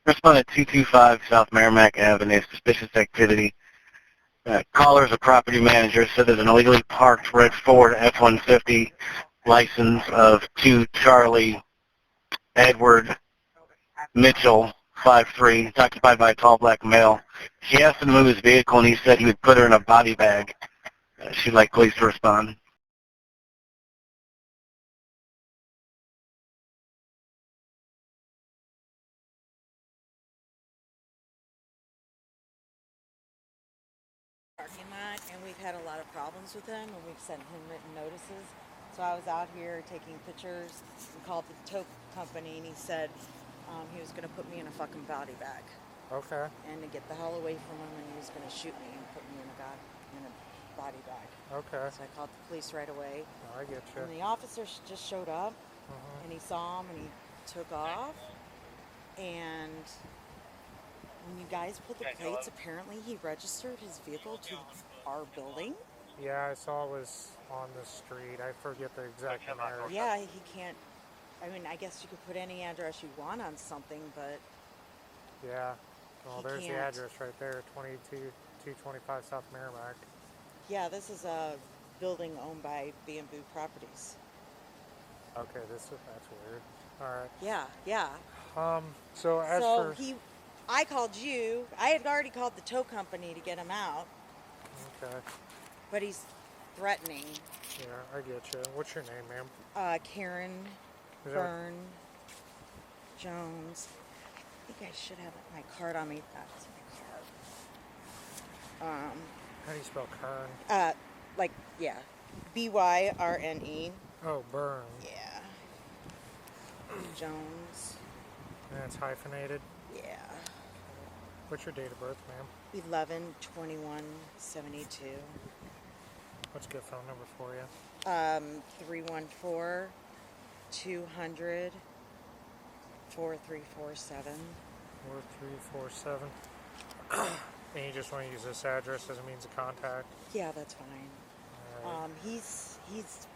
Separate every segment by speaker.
Speaker 1: Respondent 225 South Merrimack Avenue, suspicious activity. Caller's a property manager, said that an illegally parked red Ford F-150 license of 2 Charlie Edward Mitchell, 5'3", is occupied by a tall black male. She asked him to move his vehicle, and he said he would put her in a body bag. She'd like police to respond.
Speaker 2: Parking lot, and we've had a lot of problems with him, and we've sent him written notices. So I was out here taking pictures and called the tow company, and he said he was going to put me in a fucking body bag.
Speaker 3: Okay.
Speaker 2: And to get the hell away from him, and he was going to shoot me and put me in a body bag.
Speaker 3: Okay.
Speaker 2: So I called the police right away.
Speaker 3: Oh, I get you.
Speaker 2: And the officer just showed up, and he saw him, and he took off. And when you guys pulled the plates, apparently he registered his vehicle to our building.
Speaker 3: Yeah, I saw it was on the street. I forget the exact number.
Speaker 2: Yeah, he can't. I mean, I guess you could put any address you want on something, but
Speaker 3: yeah. Well, there's
Speaker 2: can't.
Speaker 3: the address right there, 225 South Merrimack.
Speaker 2: Yeah, this is a building owned by Bamboo Properties.
Speaker 3: Okay, that's weird. All right.
Speaker 2: Yeah.
Speaker 3: So
Speaker 2: I called you. I had already called the tow company to get him out.
Speaker 3: Okay.
Speaker 2: But he's threatening.
Speaker 3: Yeah, I get you. What's your name, ma'am?
Speaker 2: Karen Byrne-Jones. I think I should have my card on me. That's my card.
Speaker 3: How do you spell Kern?
Speaker 2: Byrne.
Speaker 3: Oh, Byrne.
Speaker 2: Yeah. Jones.
Speaker 3: And it's hyphenated?
Speaker 2: Yeah.
Speaker 3: What's your date of birth, ma'am?
Speaker 2: 11/21/72.
Speaker 3: What's a good phone number for you?
Speaker 2: 314-200-4347.
Speaker 3: 4347. And you just want to use this address as a means of contact?
Speaker 2: Yeah, that's fine.
Speaker 3: Right.
Speaker 2: He's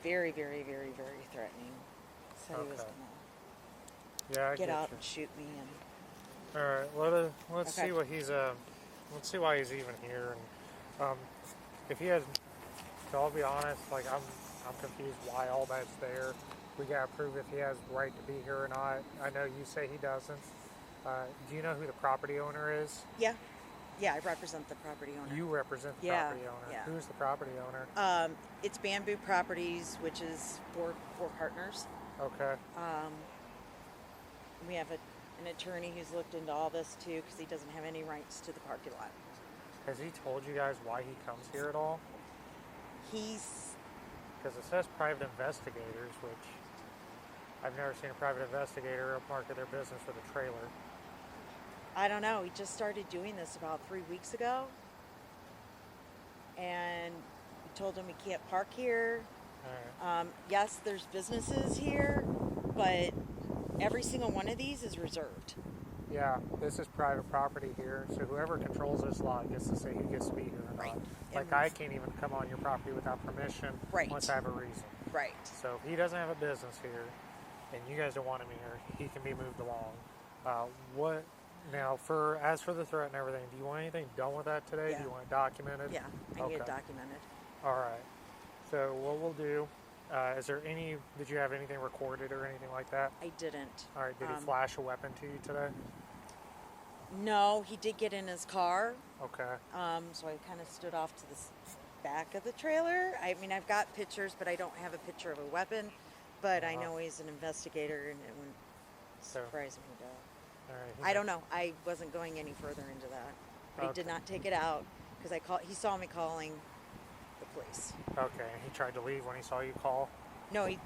Speaker 2: very, very, very, very threatening. Said he was gonna get out and shoot me. And
Speaker 3: all right, let's see what he's let's see why he's even here. And if he has, I'll be honest, like I'm confused why all that's there. We gotta prove if he has the right to be here or not. I know you say he doesn't. Do you know who the property owner is?
Speaker 2: Yeah, I represent the property owner.
Speaker 3: You represent the property owner.
Speaker 2: Yeah.
Speaker 3: Who's the property owner?
Speaker 2: It's Bamboo Properties, which is four partners.
Speaker 3: Okay.
Speaker 2: We have an attorney who's looked into all this too, because he doesn't have any rights to the parking lot.
Speaker 3: Has he told you guys why he comes here at all? Because it says private investigators, which I've never seen a private investigator market their business with a trailer.
Speaker 2: I don't know. He just started doing this about 3 weeks ago. And we told him he can't park here.
Speaker 3: All right.
Speaker 2: Yes, there's businesses here, but every single one of these is reserved.
Speaker 3: Yeah, this is private property here, so whoever controls this lot gets to say who gets to be here or not.
Speaker 2: Right.
Speaker 3: Like, I can't even come on your property without permission once I have a reason.
Speaker 2: Right.
Speaker 3: So if he doesn't have a business here, and you guys don't want him here, he can be moved along. As for the threat and everything, do you want anything done with that today?
Speaker 2: Yeah.
Speaker 3: Do you want it documented?
Speaker 2: Yeah, I need it documented.
Speaker 3: All right. So what we'll do, did you have anything recorded or anything like that?
Speaker 2: I didn't.
Speaker 3: All right, did he flash a weapon to you today?
Speaker 2: No, he did get in his car.
Speaker 3: Okay.
Speaker 2: So I kind of stood off to the back of the trailer. I mean, I've got pictures, but I don't have a picture of a weapon. But I know he's an investigator, and it wouldn't surprise me to.
Speaker 3: All right.
Speaker 2: I don't know. I wasn't going any further into that. But he did not take it out because he saw me calling the police.
Speaker 3: Okay, and he tried to leave when he saw you call?
Speaker 2: No, he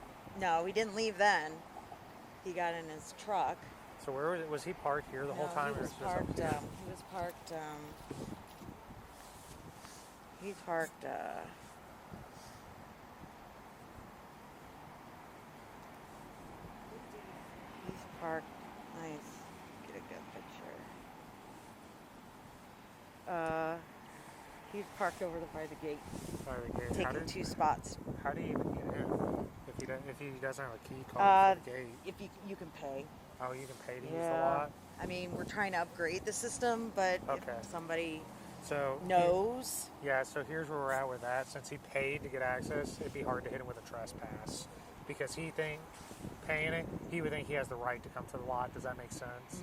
Speaker 2: didn't leave then. He got in his truck.
Speaker 3: So where was he parked here the whole time?
Speaker 2: He was parked. He's parked. Nice. Get a good picture. He's parked over by the gate.
Speaker 3: By the gate.
Speaker 2: Taking 2 spots.
Speaker 3: How do you even get in? If he doesn't have a key card for the gate?
Speaker 2: If you can pay.
Speaker 3: Oh, you can pay to use the lot?
Speaker 2: I mean, we're trying to upgrade the system, but
Speaker 3: Okay.
Speaker 2: if somebody
Speaker 3: So
Speaker 2: knows.
Speaker 3: Yeah, so here's where we're at with that. Since he paid to get access, it'd be hard to hit him with a trespass because paying it, he would think he has the right to come to the lot. Does that make sense?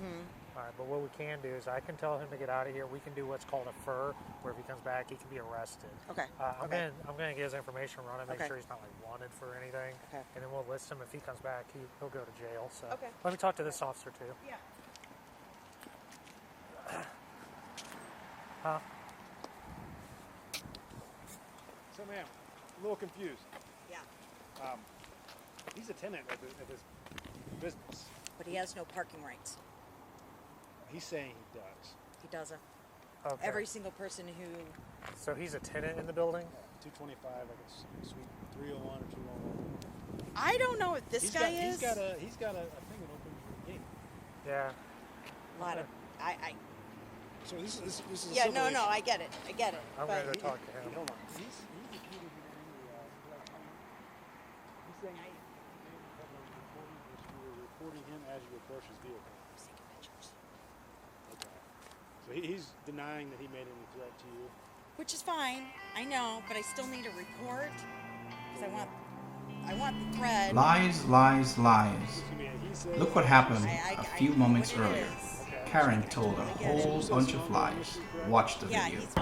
Speaker 3: All right, but what we can do is I can tell him to get out of here. We can do what's called a fur, where if he comes back, he can be arrested.
Speaker 2: Okay.
Speaker 3: I'm gonna get his information running, make sure he's not like wanted for anything,
Speaker 2: Okay.
Speaker 3: and then we'll list him. If he comes back, he'll go to jail. So
Speaker 2: Okay.
Speaker 3: let me talk to this officer too.
Speaker 2: Yeah.
Speaker 3: Huh?
Speaker 4: So, ma'am, a little confused.
Speaker 2: Yeah.
Speaker 4: He's a tenant of his business.
Speaker 2: But he has no parking rights.
Speaker 4: He's saying he does.
Speaker 2: He doesn't.
Speaker 3: Okay.
Speaker 2: Every single person who.
Speaker 3: So he's a tenant in the building?
Speaker 4: 225, like it's suite 301 or 201.
Speaker 2: I don't know if this guy is.
Speaker 4: He's got a thing that opens the gate.
Speaker 3: Yeah.
Speaker 2: A lot of.
Speaker 4: So this is a
Speaker 2: Yeah,
Speaker 4: civil issue.
Speaker 2: I get it.
Speaker 3: I'm
Speaker 2: but
Speaker 3: going to talk to him.
Speaker 4: Hold on. He's repeated he's saying you're reporting him as you approach his vehicle.
Speaker 2: He's taking pictures.
Speaker 4: Okay. So he's denying that he made any threat to you.
Speaker 2: Which is fine. I know, but I still need a report because I want the thread.
Speaker 5: Lies, lies, lies.
Speaker 4: He says,
Speaker 5: Look what happened
Speaker 2: I
Speaker 5: a few moments
Speaker 2: know what it
Speaker 5: earlier.
Speaker 2: is.
Speaker 5: Karen told a whole bunch of lies. Watch the
Speaker 2: Yeah,
Speaker 5: video.
Speaker 2: he's.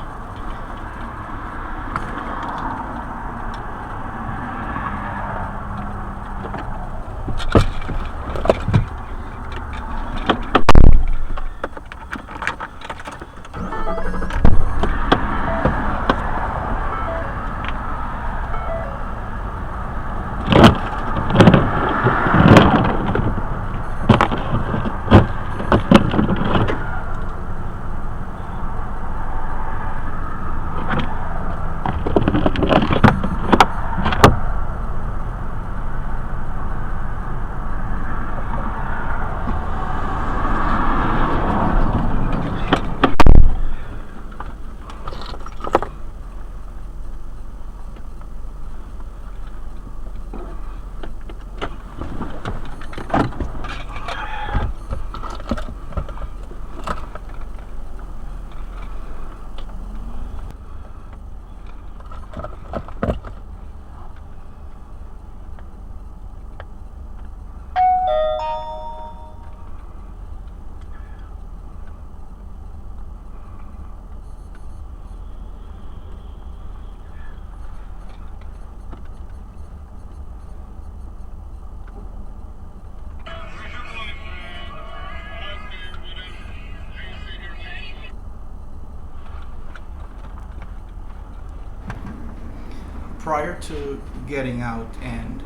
Speaker 5: Prior to getting out and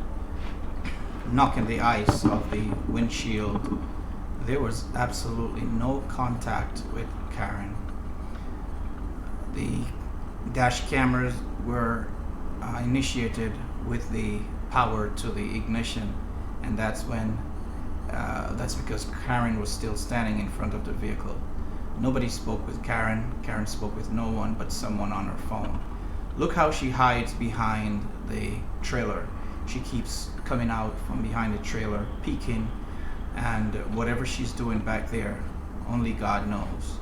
Speaker 5: knocking the ice off the windshield, there was absolutely no contact with Karen. The dash cameras were initiated with the power to the ignition, and that's because Karen was still standing in front of the vehicle. Nobody spoke with Karen. Karen spoke with no one but someone on her phone. Look how she hides behind the trailer. She keeps coming out from behind the trailer, peeking, and whatever she's doing back there, only God knows.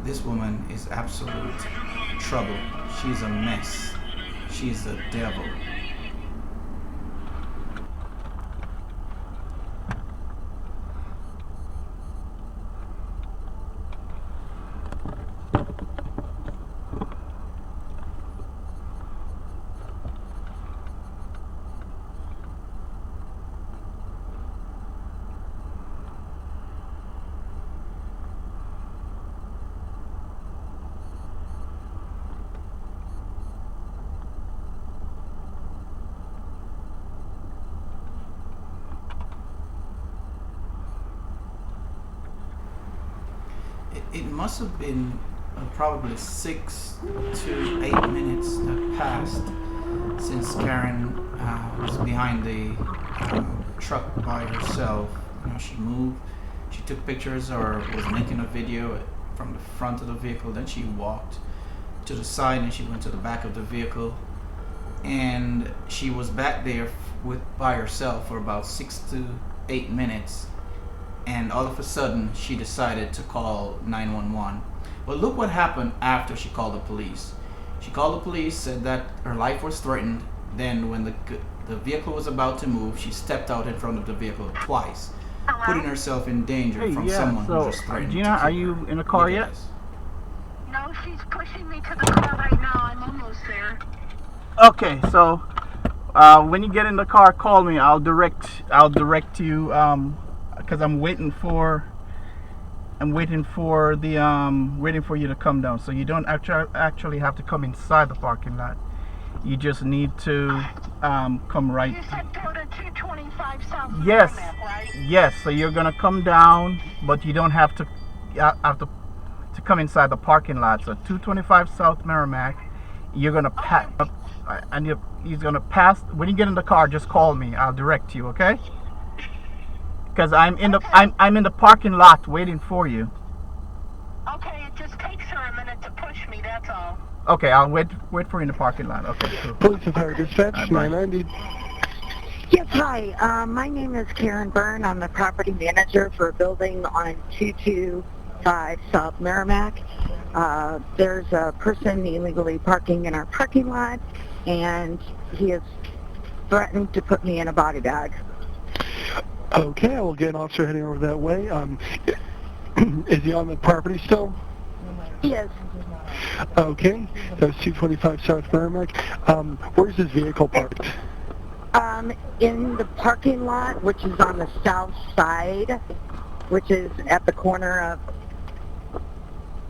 Speaker 5: This woman is absolute trouble. She's a mess. She's the devil. It must have been probably 6 to 8 minutes that passed since Karen was behind the truck by herself. She moved, she took pictures or was making a video from the front of the vehicle. Then she walked to the side and she went to the back of the vehicle, and she was back there by herself for about 6 to 8 minutes. and all of a sudden she decided to call 911. But look what happened after she called the police. She called the police, said that her life was threatened. Then when the vehicle was about to move, she stepped out in front of the vehicle twice, putting herself in danger from someone who just threatened
Speaker 6: Gina,
Speaker 5: to kill
Speaker 6: are you
Speaker 5: her.
Speaker 6: in the car
Speaker 5: Look at
Speaker 6: yet?
Speaker 5: this.
Speaker 7: No, she's pushing me to the car right now. I'm almost there.
Speaker 6: Okay, so when you get in the car, call me. I'll direct you because I'm waiting for you to come down. So you don't actually have to come inside the parking lot. You just need to come right.
Speaker 7: You said go to 225 South
Speaker 6: Yes,
Speaker 7: Merrimack, right?
Speaker 6: yes. So you're gonna come down, but you don't have to come inside the parking lot. So 225 South Merrimack. You're gonna pass, and he's gonna pass. When you get in the car, just call me. I'll direct you, okay? Because I'm in the parking lot waiting for you.
Speaker 7: Okay, it just takes her a minute to push me, that's all.
Speaker 6: Okay, I'll wait for you in the parking lot. Okay, cool.
Speaker 8: Police and Fire Dispatch, 990.
Speaker 7: Yes, hi. My name is Karen Byrne. I'm the property manager for a building on 225 South Merrimack. There's a person illegally parking in our parking lot, and he has threatened to put me in a body bag.
Speaker 8: Okay, I will get an officer heading over that way. Is he on the property still?
Speaker 7: Yes.
Speaker 8: Okay, that's 225 South Merrimack. Where's his vehicle parked?
Speaker 7: In the parking lot, which is on the south side, which is at the corner of,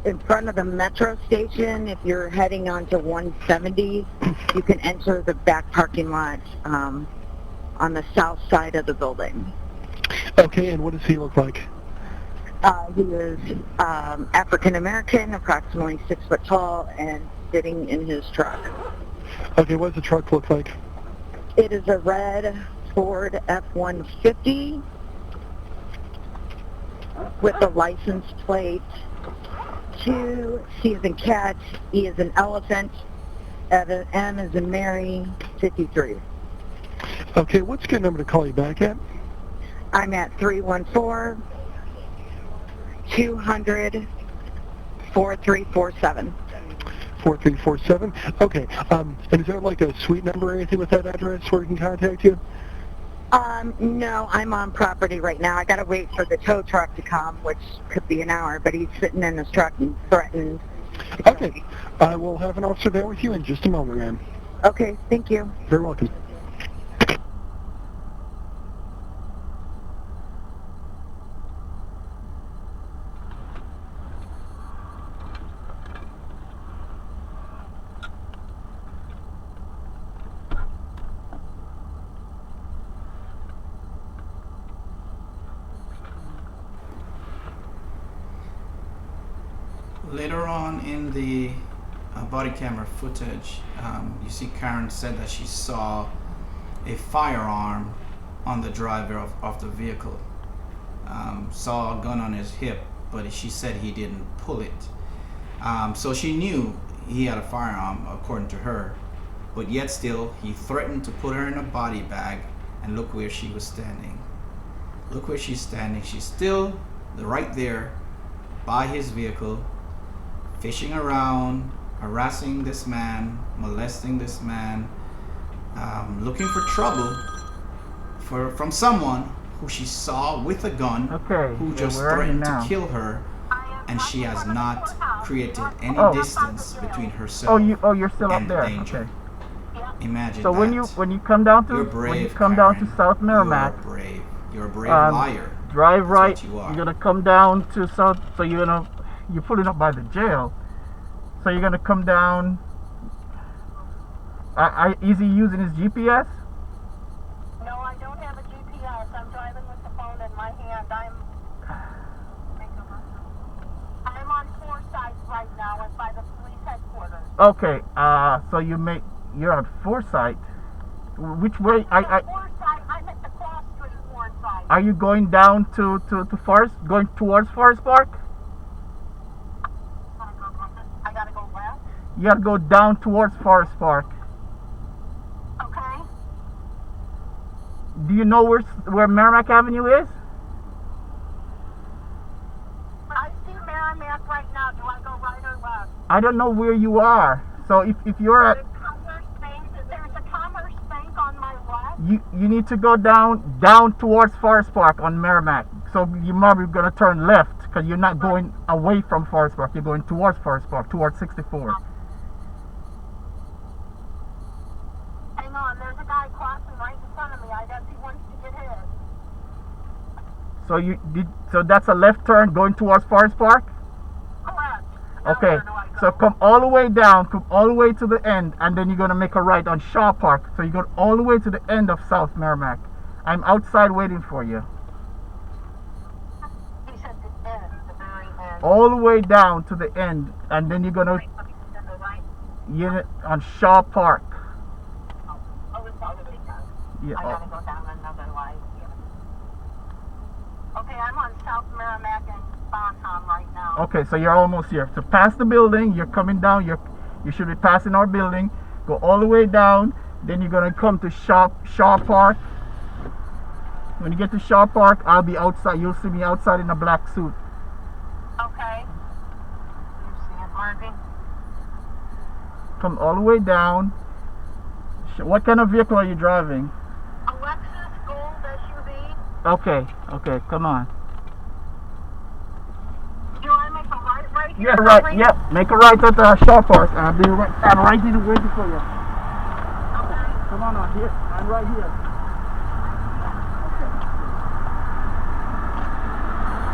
Speaker 7: in front of the metro station. If you're heading onto 170, you can enter the back parking lot on the south side of the building.
Speaker 8: Okay, and what does he look like?
Speaker 7: He is African American, approximately 6 foot tall, and sitting in his truck.
Speaker 8: Okay, what does the truck look like?
Speaker 7: It is a red Ford F-150 with the license plate Q, C as in cat, E as in elephant, M as in Mary, 53.
Speaker 8: Okay, what's a good number to call you back at?
Speaker 7: I'm at 314-200-4347.
Speaker 8: 4347. Okay, and is there like a suite number or anything with that address where we can contact you?
Speaker 7: No, I'm on property right now. I gotta wait for the tow truck to come, which could be an hour, but he's sitting in his truck and threatened to kill
Speaker 8: Okay,
Speaker 7: me.
Speaker 8: I will have an officer there with you in just a moment, ma'am.
Speaker 7: Okay, thank you.
Speaker 8: Very welcome.
Speaker 5: Later on in the body camera footage, you see Karen said that she saw a firearm on the driver of the vehicle. Saw a gun on his hip, but she said he didn't pull it. So she knew he had a firearm, according to her, but yet still he threatened to put her in a body bag, and look where she was standing. Look where she's standing. She's still right there by his vehicle, fishing around, harassing this man, molesting this man, looking for trouble from someone who she saw with a gun, who just threatened to kill her, and she has not created any distance between herself
Speaker 6: You're still
Speaker 5: and
Speaker 6: up there.
Speaker 5: danger.
Speaker 6: Okay.
Speaker 5: Imagine
Speaker 6: So
Speaker 5: that.
Speaker 6: when you come down to
Speaker 5: You're brave,
Speaker 6: down to
Speaker 5: Karen.
Speaker 6: South Merrimack,
Speaker 5: You're brave. You're a brave liar.
Speaker 6: drive
Speaker 5: That's
Speaker 6: right.
Speaker 5: what you are.
Speaker 6: You're gonna come down to South. So you're pulling up by the jail. So you're gonna come down. Is he using his GPS?
Speaker 7: No, I don't have a GPS. I'm driving with the phone in my hand. I'm on Forsyth right now and by the police headquarters.
Speaker 6: Okay. So you're at Forsyth. Which way?
Speaker 7: Forsyth, I'm at the cross street Forsyth.
Speaker 6: Are you going down to Forest? Going towards Forest Park?
Speaker 7: I gotta go left.
Speaker 6: You gotta go down towards Forest Park.
Speaker 7: Okay.
Speaker 6: Do you know where Merrimack Avenue is?
Speaker 9: Merrimack right now. Do I go right or left?
Speaker 6: I don't know where you are. So if you're at,
Speaker 9: There's a Commerce Bank on my left.
Speaker 6: you need to go down towards Forest Park on Merrimack. So you're probably gonna turn left because you're not going away from Forest Park. You're going towards Forest Park, towards 64.
Speaker 9: Hang on, there's a guy crossing right in front of me. I guess he wants to get his.
Speaker 6: So that's a left turn going towards Forest Park?
Speaker 9: Correct. Now
Speaker 6: Okay,
Speaker 9: where do I go?
Speaker 6: so come all the way down, come all the way to the end, and then you're going to make a right on Shaw Park. So you go all the way to the end of South Merrimack. I'm outside waiting for you.
Speaker 9: He said the end, the very end.
Speaker 6: All the way down to the end, and then you're going to,
Speaker 9: Right,
Speaker 6: on Shaw Park.
Speaker 9: oh, it's all the way down.
Speaker 6: Yeah,
Speaker 9: I gotta go down another light here. Okay, I'm on South Merrimack and Bonham right now.
Speaker 6: okay, so you're almost here. So past the building, you're coming down, you should be passing our building. Go all the way down, then you're going to come to Shaw Park. When you get to Shaw Park, I'll be outside. You'll see me outside in a black suit.
Speaker 9: Okay. You see it, Margie?
Speaker 6: Come all the way down. What kind of vehicle are you driving?
Speaker 9: A Lexus Gold SUV.
Speaker 6: Okay, come on.
Speaker 9: Do I make a right here?
Speaker 6: Yeah, right. Yep. Make a right at the Shaw Park. I'm right here waiting for you.
Speaker 9: Okay.
Speaker 6: Come on here. I'm right here. Okay.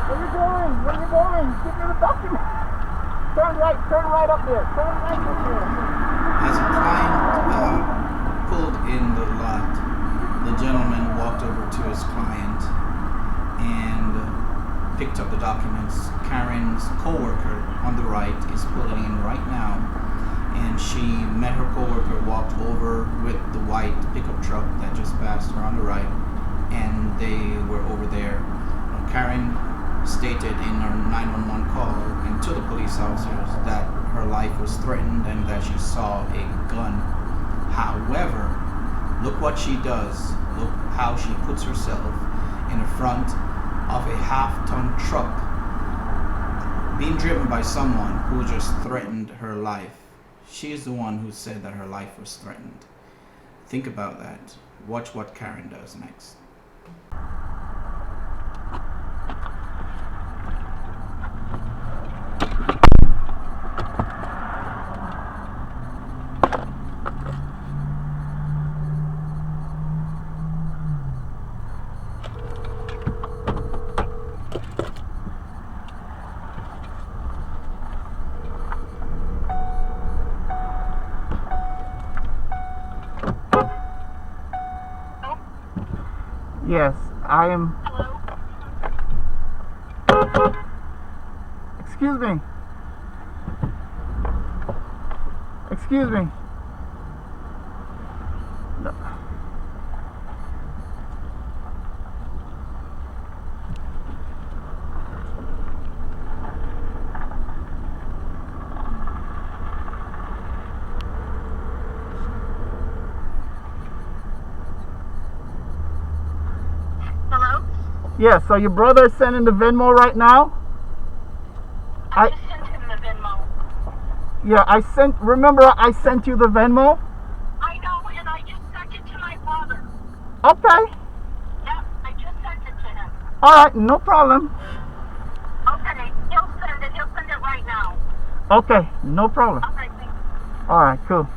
Speaker 6: Where you going? Give me the document. Turn right up there.
Speaker 5: As a client pulled in the lot, the gentleman walked over to his client and picked up the documents. Karen's co-worker on the right is pulling in right now, and she met her co-worker, walked over with the white pickup truck that just passed her on the right, and they were over there. Karen stated in her 911 call and to the police officers that her life was threatened and that she saw a gun. However, look what she does. Look how she puts herself in the front of a half-ton truck being driven by someone who just threatened her life. She is the one who said that her life was threatened. Think about that. Watch what Karen does next.
Speaker 6: Yes, I am. Excuse me. No.
Speaker 9: Hello?
Speaker 6: Yes, so your brother is sending the Venmo right now?
Speaker 9: I just sent him the Venmo.
Speaker 6: Yeah, remember I sent you the Venmo?
Speaker 9: I know, and I just sent it to my brother.
Speaker 6: Okay.
Speaker 9: Yep, I just sent it to him.
Speaker 6: Alright, no problem.
Speaker 9: Okay, he'll send it right now.
Speaker 6: Okay, no problem.
Speaker 9: Okay, thanks.
Speaker 6: Alright, cool.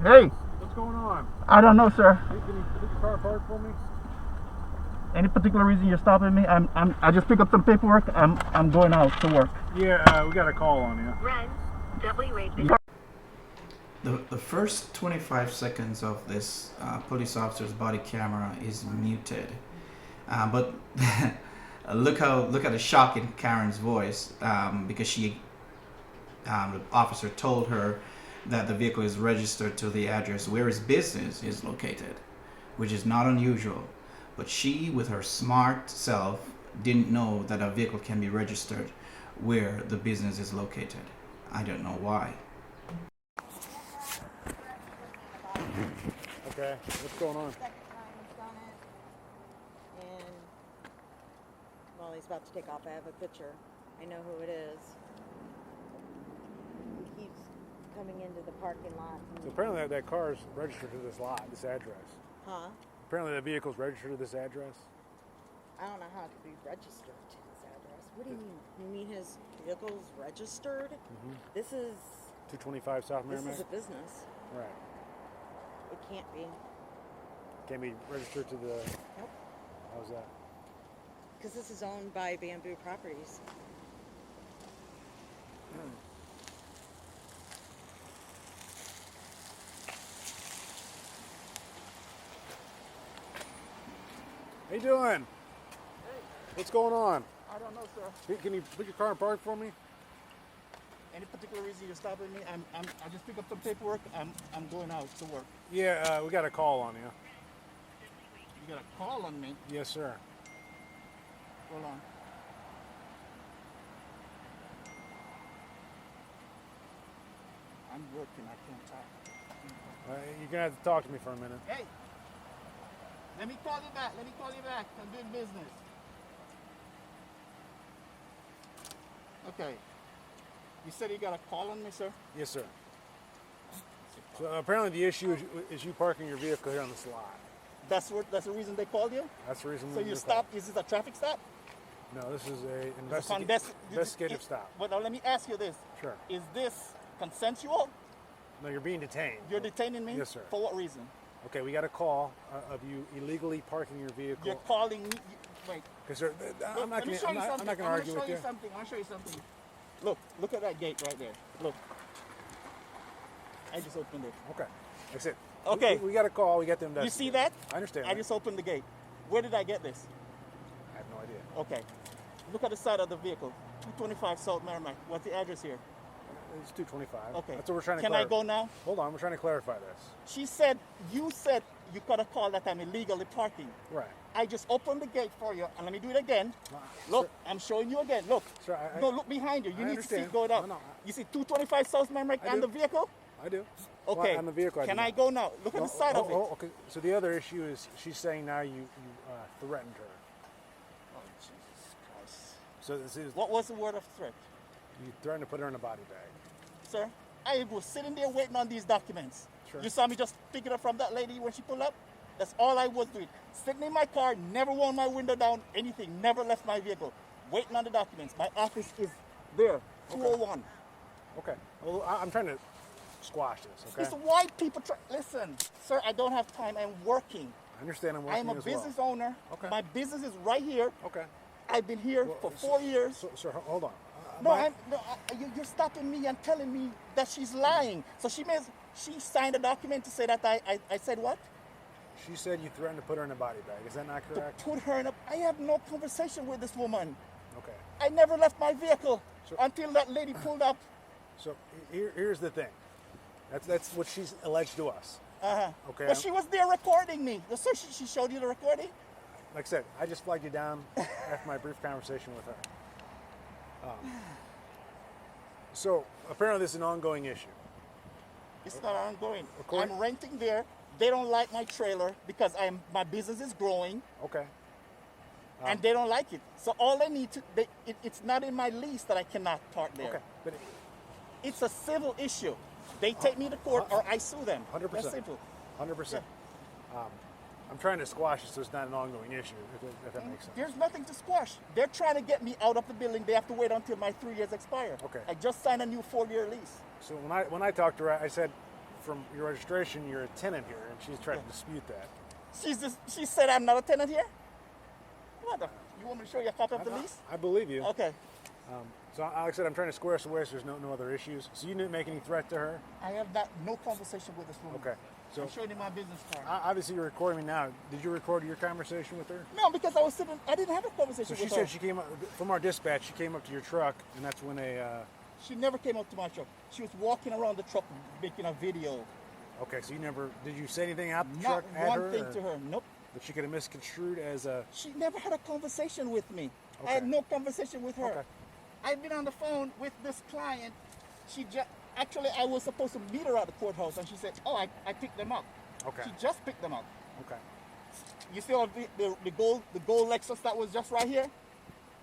Speaker 6: Hey,
Speaker 4: What's going on?
Speaker 6: I don't know, sir.
Speaker 4: Hey, can you put the car parked for me?
Speaker 6: Any particular reason you're stopping me? I just picked up some paperwork. I'm going out to work.
Speaker 4: Yeah, we got a call on you.
Speaker 9: Ren, W-Rate.
Speaker 5: The first 25 seconds of this police officer's body camera is muted, but look at the shock in Karen's voice because the officer told her that the vehicle is registered to the address where his business is located, which is not unusual. But she, with her smart self, didn't know that a vehicle can be registered where the business is located. I don't know why.
Speaker 4: Okay, what's going on?
Speaker 2: Second time he's done it. And while he's about to take off, I have a picture. I know who it is. He keeps coming into the parking lot.
Speaker 4: So apparently that car is registered to this lot, this address.
Speaker 2: Huh?
Speaker 4: Apparently the vehicle's registered to this address.
Speaker 2: I don't know how it could be registered to his address. What do you mean? You mean his vehicle's registered? This is
Speaker 4: 225 South Merrimack?
Speaker 2: This is a business.
Speaker 4: Right.
Speaker 2: It can't be.
Speaker 4: Can't be registered to the...
Speaker 2: Nope.
Speaker 4: How's that?
Speaker 2: Because this is owned by Bamboo Properties.
Speaker 4: How you doing? Hey. What's going on?
Speaker 6: I don't know, sir.
Speaker 4: Hey, can you put your car in park for me?
Speaker 6: Any particular reason you're stopping me? I just pick up some paperwork. I'm going out to work.
Speaker 4: Yeah, we got a call on you.
Speaker 6: You got a call on me?
Speaker 4: Yes, sir.
Speaker 6: Hold on. I'm working. I can't talk.
Speaker 4: You're gonna have to talk to me for a minute.
Speaker 6: Hey, let me call you back. I'm doing business. Okay. You said you got a call on me, sir?
Speaker 4: Yes, sir. So apparently the issue is you parking your vehicle here on this lot.
Speaker 6: That's the reason they called you?
Speaker 4: That's the reason.
Speaker 6: So you stopped? Is this a traffic stop?
Speaker 4: No, this is a investigative stop.
Speaker 6: But now let me ask you this.
Speaker 4: Sure.
Speaker 6: Is this consensual?
Speaker 4: No, you're being detained.
Speaker 6: You're detaining me?
Speaker 4: Yes, sir.
Speaker 6: For what reason?
Speaker 4: Okay, we got a call of you illegally parking your vehicle.
Speaker 6: You're calling me. Wait.
Speaker 4: Because I'm not going to argue with you.
Speaker 6: I want to show you something. Look at that gate right there. Look. I just opened it.
Speaker 4: Okay. That's it.
Speaker 6: Okay.
Speaker 4: We got a call. We got the investigate.
Speaker 6: You see that?
Speaker 4: I understand.
Speaker 6: I just opened the gate. Where did I get this?
Speaker 4: I have no idea.
Speaker 6: Okay. Look at the side of the vehicle. 225 South Merrimack. What's the address here?
Speaker 4: It's 225.
Speaker 6: Okay.
Speaker 4: That's what we're trying to
Speaker 6: clarify. Can I go now?
Speaker 4: Hold on. We're trying to clarify this.
Speaker 6: You said you got a call that I'm illegally parking.
Speaker 4: Right.
Speaker 6: I just opened the gate for you, and let me do it again. Look, sir, I'm showing you again. Look. Sir, no, look behind you. You need to see it going up. No. You see 225 South Merrimack and the vehicle?
Speaker 4: I do.
Speaker 6: Okay.
Speaker 4: Well, on the vehicle,
Speaker 6: Can I go now? Look at the side of it.
Speaker 4: Okay. So the other issue is she's saying now you threatened her.
Speaker 6: Oh, Jesus Christ.
Speaker 4: So this is...
Speaker 6: What was the word of threat?
Speaker 4: You threatened to put her in a body bag.
Speaker 6: Sir, I was sitting there waiting on these documents. Sure. You saw me just pick it up from that lady when she pulled up? That's all I was doing. Sitting in my car, never wound my window down, anything, never left my vehicle. Waiting on the documents. My office is there, 201.
Speaker 4: Okay. Well, I'm trying to squash this, okay?
Speaker 6: It's why people try. Listen, sir, I don't have time. I'm working.
Speaker 4: I understand I'm working
Speaker 6: I'm a business owner.
Speaker 4: Okay.
Speaker 6: My business is right here.
Speaker 4: Okay.
Speaker 6: I've been here for 4 years.
Speaker 4: Sir, hold on.
Speaker 6: You're stopping me and telling me that she's lying. So she signed a document to say that I said what?
Speaker 4: She said you threatened to put her in a body bag. Is that not correct?
Speaker 6: To put her in I have no conversation with this woman.
Speaker 4: Okay.
Speaker 6: I never left my vehicle until that lady pulled up.
Speaker 4: So here's the thing. That's what she's alleged to us.
Speaker 6: Uh-huh.
Speaker 4: Okay.
Speaker 6: But she was there recording me. So she showed you the recording?
Speaker 4: Like I said, I just flagged you down after my brief conversation with her. So apparently this is an ongoing issue.
Speaker 6: It's not ongoing. I'm renting there. They don't like my trailer because my business is growing.
Speaker 4: Okay.
Speaker 6: And they don't like it. So all they need to, it's not in my lease that I cannot park there.
Speaker 4: Okay. But
Speaker 6: it's a civil issue. They take me to court or I sue them.
Speaker 4: 100%.
Speaker 6: That's simple.
Speaker 4: 100%.
Speaker 6: Yeah.
Speaker 4: I'm trying to squash it so it's not an ongoing issue, if that makes sense.
Speaker 6: There's nothing to squash. They're trying to get me out of the building. They have to wait until my 3 years expire.
Speaker 4: Okay.
Speaker 6: I just signed a new 4-year lease.
Speaker 4: So when I talked to her, I said, from your registration, you're a tenant here, and she's tried to dispute that.
Speaker 6: She said I'm not a tenant here? What the? You want me to show you a copy of the lease?
Speaker 4: I believe you.
Speaker 6: Okay.
Speaker 4: So like I said, I'm trying to square us away so there's no other issues. So you didn't make any threat to her?
Speaker 6: I have no conversation with this woman.
Speaker 4: Okay. So
Speaker 6: I'm showing you my business card.
Speaker 4: Obviously, you're recording me now. Did you record your conversation with her?
Speaker 6: No, because I didn't have a conversation with her.
Speaker 4: So she said she came up, from our dispatch, she came up to your truck, and that's when
Speaker 6: She never came up to my truck. She was walking around the truck making a video.
Speaker 4: Okay, so you never, did you say anything out the
Speaker 6: Not
Speaker 4: truck at
Speaker 6: one
Speaker 4: her?
Speaker 6: thing to her. Nope.
Speaker 4: That she could have misconstrued as a...
Speaker 6: She never had a conversation with me.
Speaker 4: Okay.
Speaker 6: I had no conversation with her.
Speaker 4: Okay.
Speaker 6: I've been on the phone with this client. She just, actually, I was supposed to meet her at the courthouse, and she said, oh, I picked them up.
Speaker 4: Okay.
Speaker 6: She just picked them up.
Speaker 4: Okay.
Speaker 6: You see all the gold Lexus that was just right here?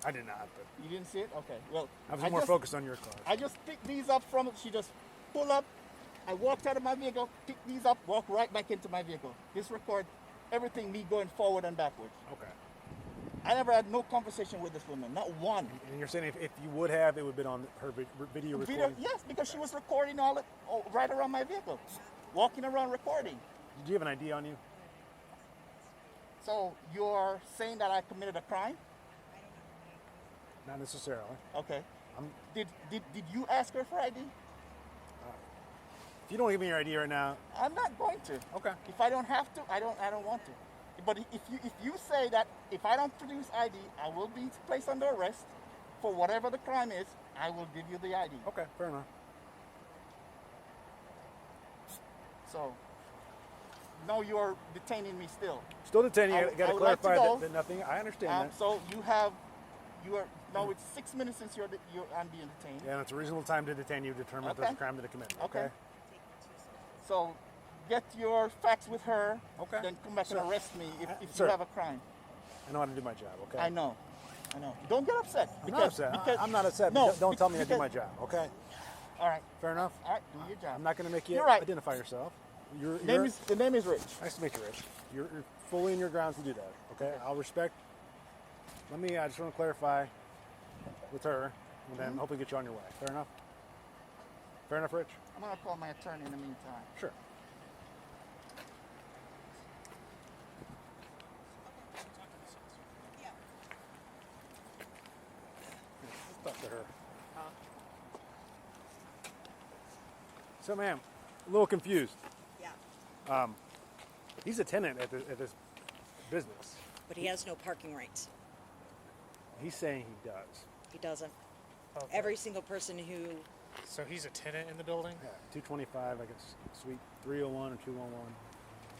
Speaker 4: I did not, but...
Speaker 6: You didn't see it? Okay. Well,
Speaker 4: I was more focused on your car.
Speaker 6: I just picked these up from it. She just pulled up. I walked out of my vehicle, picked these up, walked right back into my vehicle. This record everything me going forward and backwards.
Speaker 4: Okay.
Speaker 6: I never had no conversation with this woman, not one.
Speaker 4: And you're saying if you would have, it would have been on her video recording?
Speaker 6: Yes, because she was recording all right around my vehicle, walking around recording.
Speaker 4: Did you have an ID on you?
Speaker 6: So you're saying that I committed a crime?
Speaker 4: Not necessarily.
Speaker 6: Okay. Did you ask her for ID?
Speaker 4: If you don't give me your ID right now,
Speaker 6: I'm not going to.
Speaker 4: Okay.
Speaker 6: If I don't have to, I don't want to. But if you say that if I don't produce ID, I will be placed under arrest for whatever the crime is, I will give you the ID.
Speaker 4: Okay, fair enough.
Speaker 6: So, no, you're detaining me still.
Speaker 4: Still detaining you. Got to clarify
Speaker 6: like
Speaker 4: that nothing. I understand that.
Speaker 6: So now it's 6 minutes since I'm being detained.
Speaker 4: Yeah, and it's a reasonable time to detain you to determine if there's a crime that it committed.
Speaker 6: Okay. So, get your facts with her.
Speaker 4: Okay.
Speaker 6: Then come back and arrest me if
Speaker 4: sir,
Speaker 6: you have a crime.
Speaker 4: I know how to do my job. Okay.
Speaker 6: I know. Don't get upset.
Speaker 4: I'm not upset. I'm not upset.
Speaker 6: No,
Speaker 4: don't tell me I do my job. Okay.
Speaker 6: All right.
Speaker 4: Fair enough.
Speaker 6: All right. Do your job.
Speaker 4: I'm not going to make you
Speaker 6: You're right.
Speaker 4: identify yourself.
Speaker 6: The name is Rich.
Speaker 4: Nice to meet you, Rich. You're fully in your grounds to do that. Okay. I'll respect. I just want to clarify with her, and then hopefully get you on your way. Fair enough. Fair enough, Rich.
Speaker 6: I'm going to call my attorney in the meantime.
Speaker 4: Sure. Let's talk to her. So, ma'am, a little confused.
Speaker 2: Yeah.
Speaker 4: He's a tenant at this business.
Speaker 2: But he has no parking rights.
Speaker 4: He's saying he does.
Speaker 2: He doesn't.
Speaker 3: Okay.
Speaker 2: Every single person who...
Speaker 3: So he's a tenant in the building?
Speaker 4: Yeah, 225, I guess, suite 301 or 211.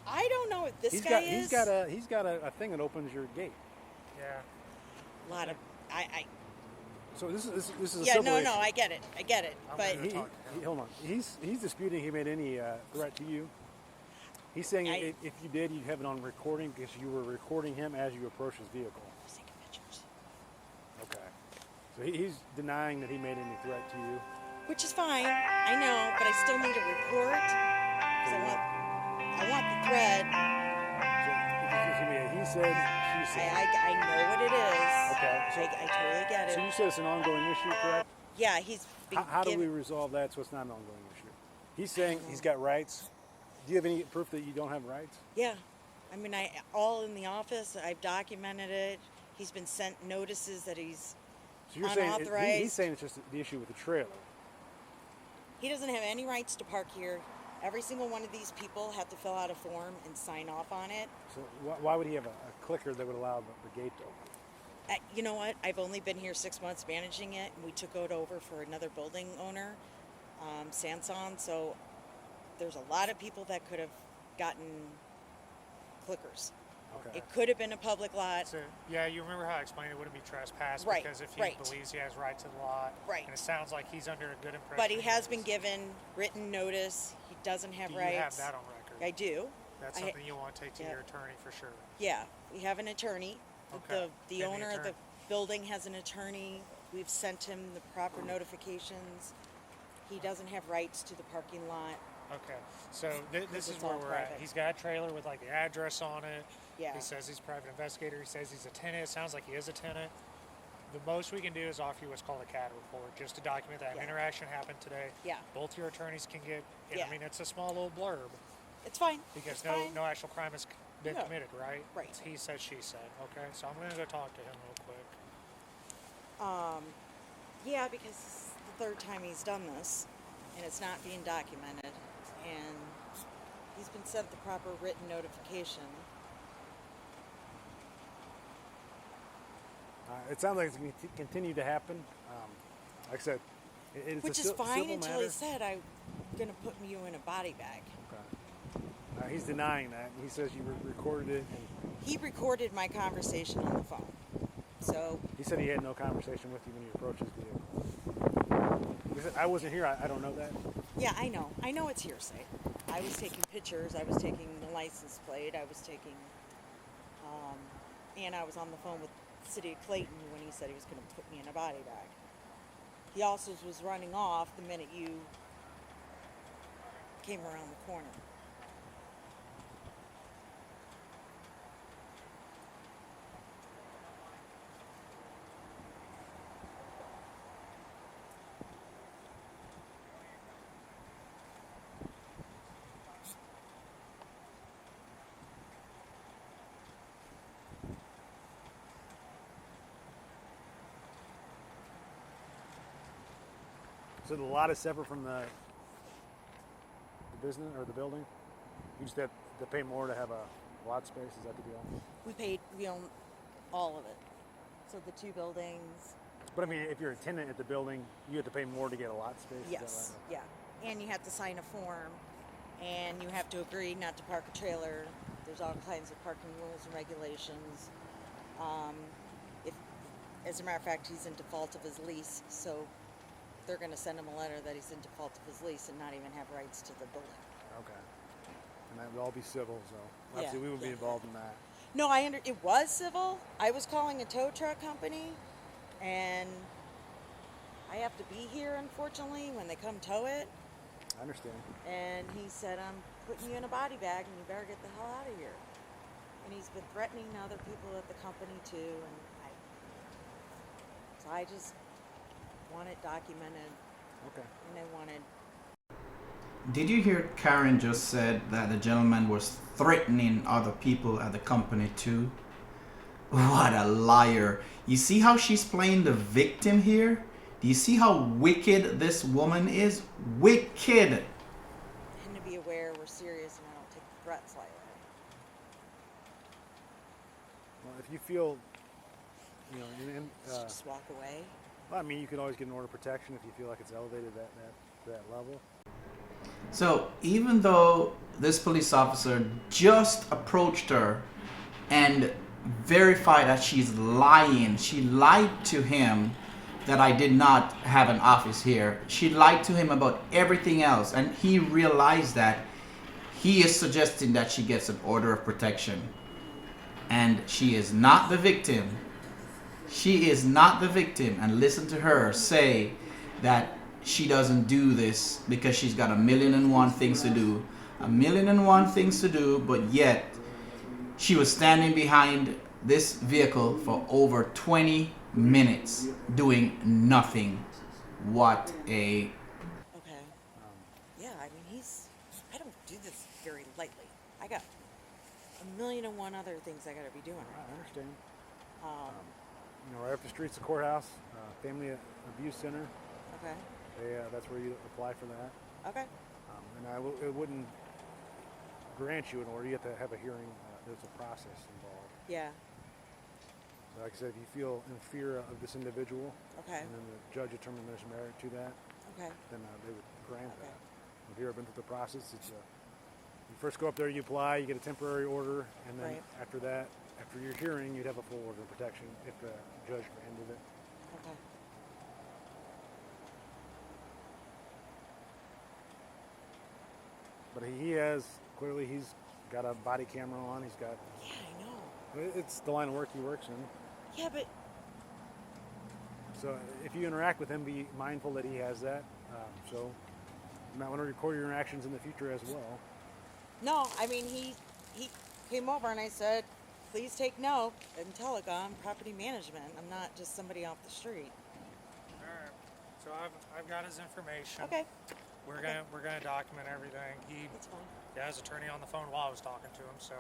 Speaker 2: I don't know what this
Speaker 4: He's
Speaker 2: guy
Speaker 4: got
Speaker 2: is.
Speaker 4: He's got a thing that opens your gate.
Speaker 3: Yeah.
Speaker 2: A lot of...
Speaker 4: So this is a
Speaker 2: Yeah,
Speaker 4: civil issue.
Speaker 2: no, I get it. But
Speaker 4: Hold on. He's disputing he made any threat to you. He's saying if you did, you'd have it on recording because you were recording him as you approached his vehicle.
Speaker 2: I was taking pictures.
Speaker 4: Okay. So he's denying that he made any threat to you.
Speaker 2: Which is fine. I know, but I still need a report. Because I want the thread.
Speaker 4: So he said, she said.
Speaker 2: I know what it is.
Speaker 4: Okay. So,
Speaker 2: I totally get it.
Speaker 4: So you said it's an ongoing issue, correct?
Speaker 2: Yeah, he's been
Speaker 4: How do we resolve that so it's not an ongoing issue? He's saying he's got rights. Do you have any proof that you don't have rights?
Speaker 2: Yeah. I mean, all in the office. I've documented it. He's been sent notices that he's
Speaker 4: So you're
Speaker 2: unauthorized.
Speaker 4: saying he's saying it's just the issue with the trailer.
Speaker 2: He doesn't have any rights to park here. Every single one of these people have to fill out a form and sign off on it.
Speaker 4: So why would he have a clicker that would allow the gate to open?
Speaker 2: You know what? I've only been here 6 months managing it, and we took it over for another building owner, Sanson. So there's a lot of people that could have gotten clickers.
Speaker 4: Okay.
Speaker 2: It could have been a public lot.
Speaker 3: So, yeah, you remember how I explained it wouldn't be trespass
Speaker 2: Right,
Speaker 3: because if he
Speaker 2: right.
Speaker 3: believes he has right to the lot.
Speaker 2: Right.
Speaker 3: And it sounds like he's under a good impression.
Speaker 2: But he has been given written notice. He doesn't have
Speaker 3: Do
Speaker 2: rights.
Speaker 3: you have that on record?
Speaker 2: I do.
Speaker 3: That's something you want to take to your attorney for sure.
Speaker 2: Yeah, we have an attorney.
Speaker 3: Okay.
Speaker 2: The
Speaker 3: And
Speaker 2: owner of the
Speaker 3: attorney.
Speaker 2: building has an attorney. We've sent him the proper notifications. He doesn't have rights to the parking lot.
Speaker 3: Okay, so this is
Speaker 2: it's
Speaker 3: where
Speaker 2: all
Speaker 3: we're at.
Speaker 2: private.
Speaker 3: He's got a trailer with like the address on it.
Speaker 2: Yeah.
Speaker 3: He says he's a private investigator. He says he's a tenant. It sounds like he is a tenant. The most we can do is offer you what's called a CAD report, just to document that an interaction happened today.
Speaker 2: Yeah.
Speaker 3: Both your attorneys can get.
Speaker 2: Yeah.
Speaker 3: I mean, it's a small little blurb
Speaker 2: It's fine.
Speaker 3: because
Speaker 2: It's fine.
Speaker 3: no actual crime has been
Speaker 2: No.
Speaker 3: committed, right?
Speaker 2: Right.
Speaker 3: It's he said, she said. Okay, so I'm gonna go talk to him real quick.
Speaker 2: Yeah, because it's the third time he's done this, and it's not being documented, and he's been sent the proper written notification.
Speaker 4: It sounds like it's going to continue to happen. Like I said, It's
Speaker 2: Which
Speaker 4: a
Speaker 2: is fine
Speaker 4: civil
Speaker 2: until
Speaker 4: matter.
Speaker 2: he said, I'm going to put you in a body bag.
Speaker 4: Okay. He's denying that. He says you recorded it. And
Speaker 2: He recorded my conversation on the phone. So
Speaker 4: he said he had no conversation with you when you approached his vehicle. He said, I wasn't here. I don't know that.
Speaker 2: yeah, I know. I know it's hearsay. I was taking pictures. I was taking the license plate. I was taking, and I was on the phone with the city of Clayton when he said he was going to put me in a body bag. He also was running off the minute you came around the corner.
Speaker 4: So the lot is separate from the business or the building? You just have to pay more to have a lot space? Is that the deal?
Speaker 2: We own all of it. So the two buildings.
Speaker 4: But I mean, if you're a tenant at the building, you have to pay more to get a lot space?
Speaker 2: Yes,
Speaker 4: Is that right?
Speaker 2: yeah. And you have to sign a form, and you have to agree not to park a trailer. There's all kinds of parking rules and regulations. If, as a matter of fact, he's in default of his lease, so they're going to send him a letter that he's in default of his lease and not even have rights to the building.
Speaker 4: Okay. And that would all be civil, so obviously we would be involved in that.
Speaker 2: No, it was civil. I was calling a tow truck company, and I have to be here, unfortunately, when they come tow it.
Speaker 4: I understand.
Speaker 2: And he said, I'm putting you in a body bag, and you better get the hell out of here. And he's been threatening other people at the company, too. And so I just want it documented.
Speaker 4: Okay.
Speaker 2: And I wanted...
Speaker 5: Did you hear Karen just said that the gentleman was threatening other people at the company too? What a liar. You see how she's playing the victim here? Do you see how wicked this woman is? Wicked!
Speaker 2: And to be aware, we're serious and I don't take threats lightly.
Speaker 4: Well, if you feel, you know,
Speaker 2: Just walk away.
Speaker 4: well, I mean, you can always get an order of protection if you feel like it's elevated to that level.
Speaker 5: So even though this police officer just approached her and verified that she's lying, she lied to him that I did not have an office here. She lied to him about everything else, and he realized that he is suggesting that she gets an order of protection. And she is not the victim. She is not the victim. And listen to her say that she doesn't do this because she's got 1,000,001 things to do. 1,000,001 things to do, but yet she was standing behind this vehicle for over 20 minutes doing nothing. What a...
Speaker 2: Okay. Yeah, I mean, I don't do this very lightly. I got 1,000,001 other things I got to be doing.
Speaker 4: I understand. You know, right up the street's the courthouse, Family Abuse Center.
Speaker 2: Okay.
Speaker 4: That's where you apply for that.
Speaker 2: Okay.
Speaker 4: And it wouldn't grant you an order. You have to have a hearing. There's a process involved.
Speaker 2: Yeah.
Speaker 4: So like I said, if you feel in fear of this individual,
Speaker 2: Okay.
Speaker 4: and then the judge determined there's merit to that,
Speaker 2: Okay.
Speaker 4: then they would grant
Speaker 2: Okay.
Speaker 4: that. If you've ever been through the process, it's you first go up there, you apply, you get a temporary order, and then
Speaker 2: Right.
Speaker 4: after that, after your hearing, you'd have a full order of protection if the judge granted it.
Speaker 2: Okay.
Speaker 4: But clearly he's got a body camera on, he's got,
Speaker 2: Yeah, I know.
Speaker 4: it's the line of work he works in.
Speaker 2: Yeah, but
Speaker 4: So if you interact with him, be mindful that he has that. So you might want to record your interactions in the future as well.
Speaker 2: no, I mean, he came over and I said, please take note, INTELICA, I'm property management. I'm not just somebody off the street.
Speaker 3: All right. So I've got his information.
Speaker 2: Okay.
Speaker 3: We're
Speaker 2: Okay.
Speaker 3: gonna document everything. He
Speaker 2: That's fine.
Speaker 3: got his attorney on the phone while I was talking to him. So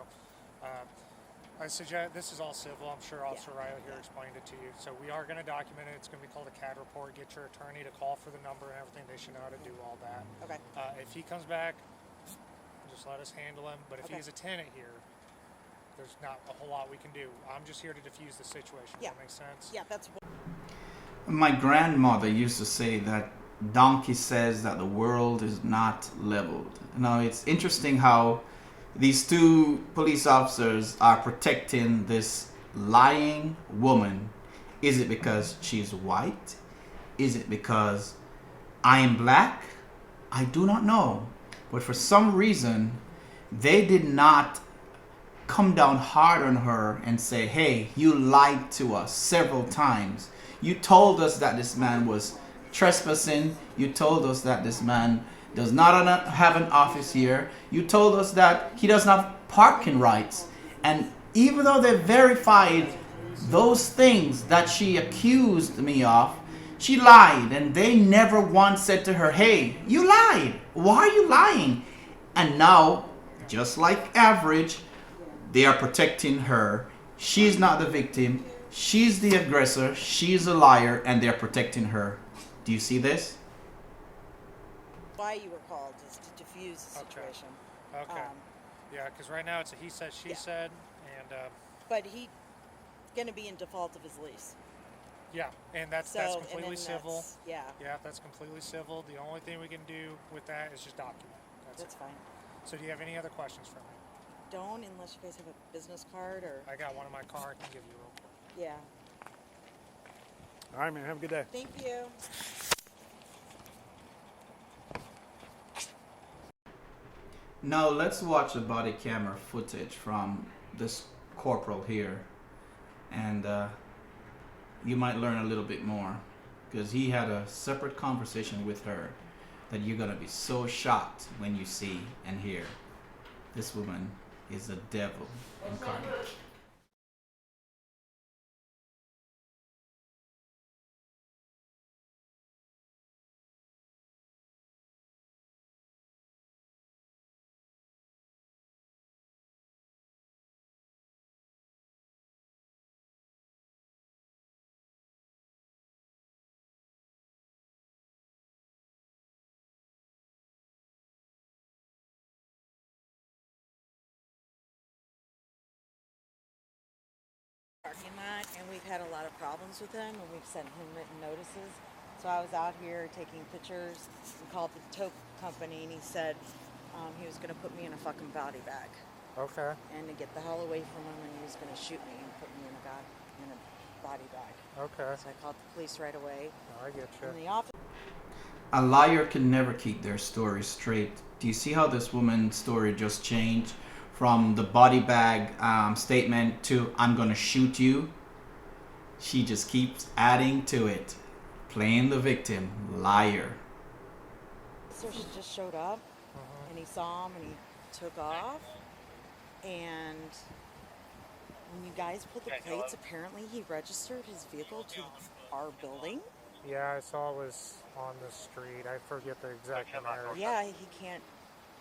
Speaker 3: I suggest this is all civil. I'm sure Officer Riley here explained it to you. So we are gonna document it. It's gonna be called a CAD report. Get your attorney to call for the number and everything. They should know how to do all that.
Speaker 2: Okay.
Speaker 3: If he comes back, just let us handle him. But if
Speaker 2: Okay.
Speaker 3: he's a tenant here, there's not a whole lot we can do. I'm just here to diffuse the situation.
Speaker 2: Yeah.
Speaker 3: That makes sense?
Speaker 2: Yeah, that's
Speaker 5: My grandmother used to say that Donkey says that the world is not leveled. Now, it's interesting how these two police officers are protecting this lying woman. Is it because she's white? Is it because I'm black? I do not know. But for some reason, they did not come down hard on her and say, hey, you lied to us several times. You told us that this man was trespassing. You told us that this man does not have an office here. You told us that he doesn't have parking rights. And even though they verified those things that she accused me of, she lied. And they never once said to her, hey, you lied. Why are you lying? And now, just like Average, they are protecting her. She's not the victim. She's the aggressor. She's a liar, and they're protecting her. Do you see this?
Speaker 2: Why you were called is to diffuse the situation.
Speaker 3: Okay. Yeah, because right now it's a he said, she said, and
Speaker 2: but he going to be in default of his lease.
Speaker 3: yeah, and that's completely civil.
Speaker 2: Yeah.
Speaker 3: Yeah, that's completely civil. The only thing we can do with that is just document.
Speaker 2: That's fine.
Speaker 3: So do you have any other questions for me?
Speaker 2: Don't, unless you guys have a business card or.
Speaker 3: I got one in my car. I can give you real quick.
Speaker 2: Yeah.
Speaker 4: All right, man. Have a good day.
Speaker 2: Thank you.
Speaker 5: Now let's watch the body camera footage from this corporal here, and you might learn a little bit more, because he had a separate conversation with her that you're gonna be so shocked when you see and hear. This woman is a devil incarnate.
Speaker 2: Parking lot, and we've had a lot of problems with him, and we've sent him written notices. So I was out here taking pictures and called the tow company, and he said he was going to put me in a fucking body bag.
Speaker 3: Okay.
Speaker 2: And to get the hell away from him, and he was going to shoot me and put me in a body bag.
Speaker 3: Okay.
Speaker 2: So I called the police right away.
Speaker 3: I get you.
Speaker 2: In the office.
Speaker 5: A liar can never keep their story straight. Do you see how this woman's story just changed from the body bag statement to I'm gonna shoot you? She just keeps adding to it, playing the victim, liar.
Speaker 2: So she just showed up, and he saw him, and he took off. And when you guys put the plates, apparently he registered his vehicle to our building.
Speaker 3: Yeah, I saw it was on the street. I forget the exact number.
Speaker 2: Yeah, he can't.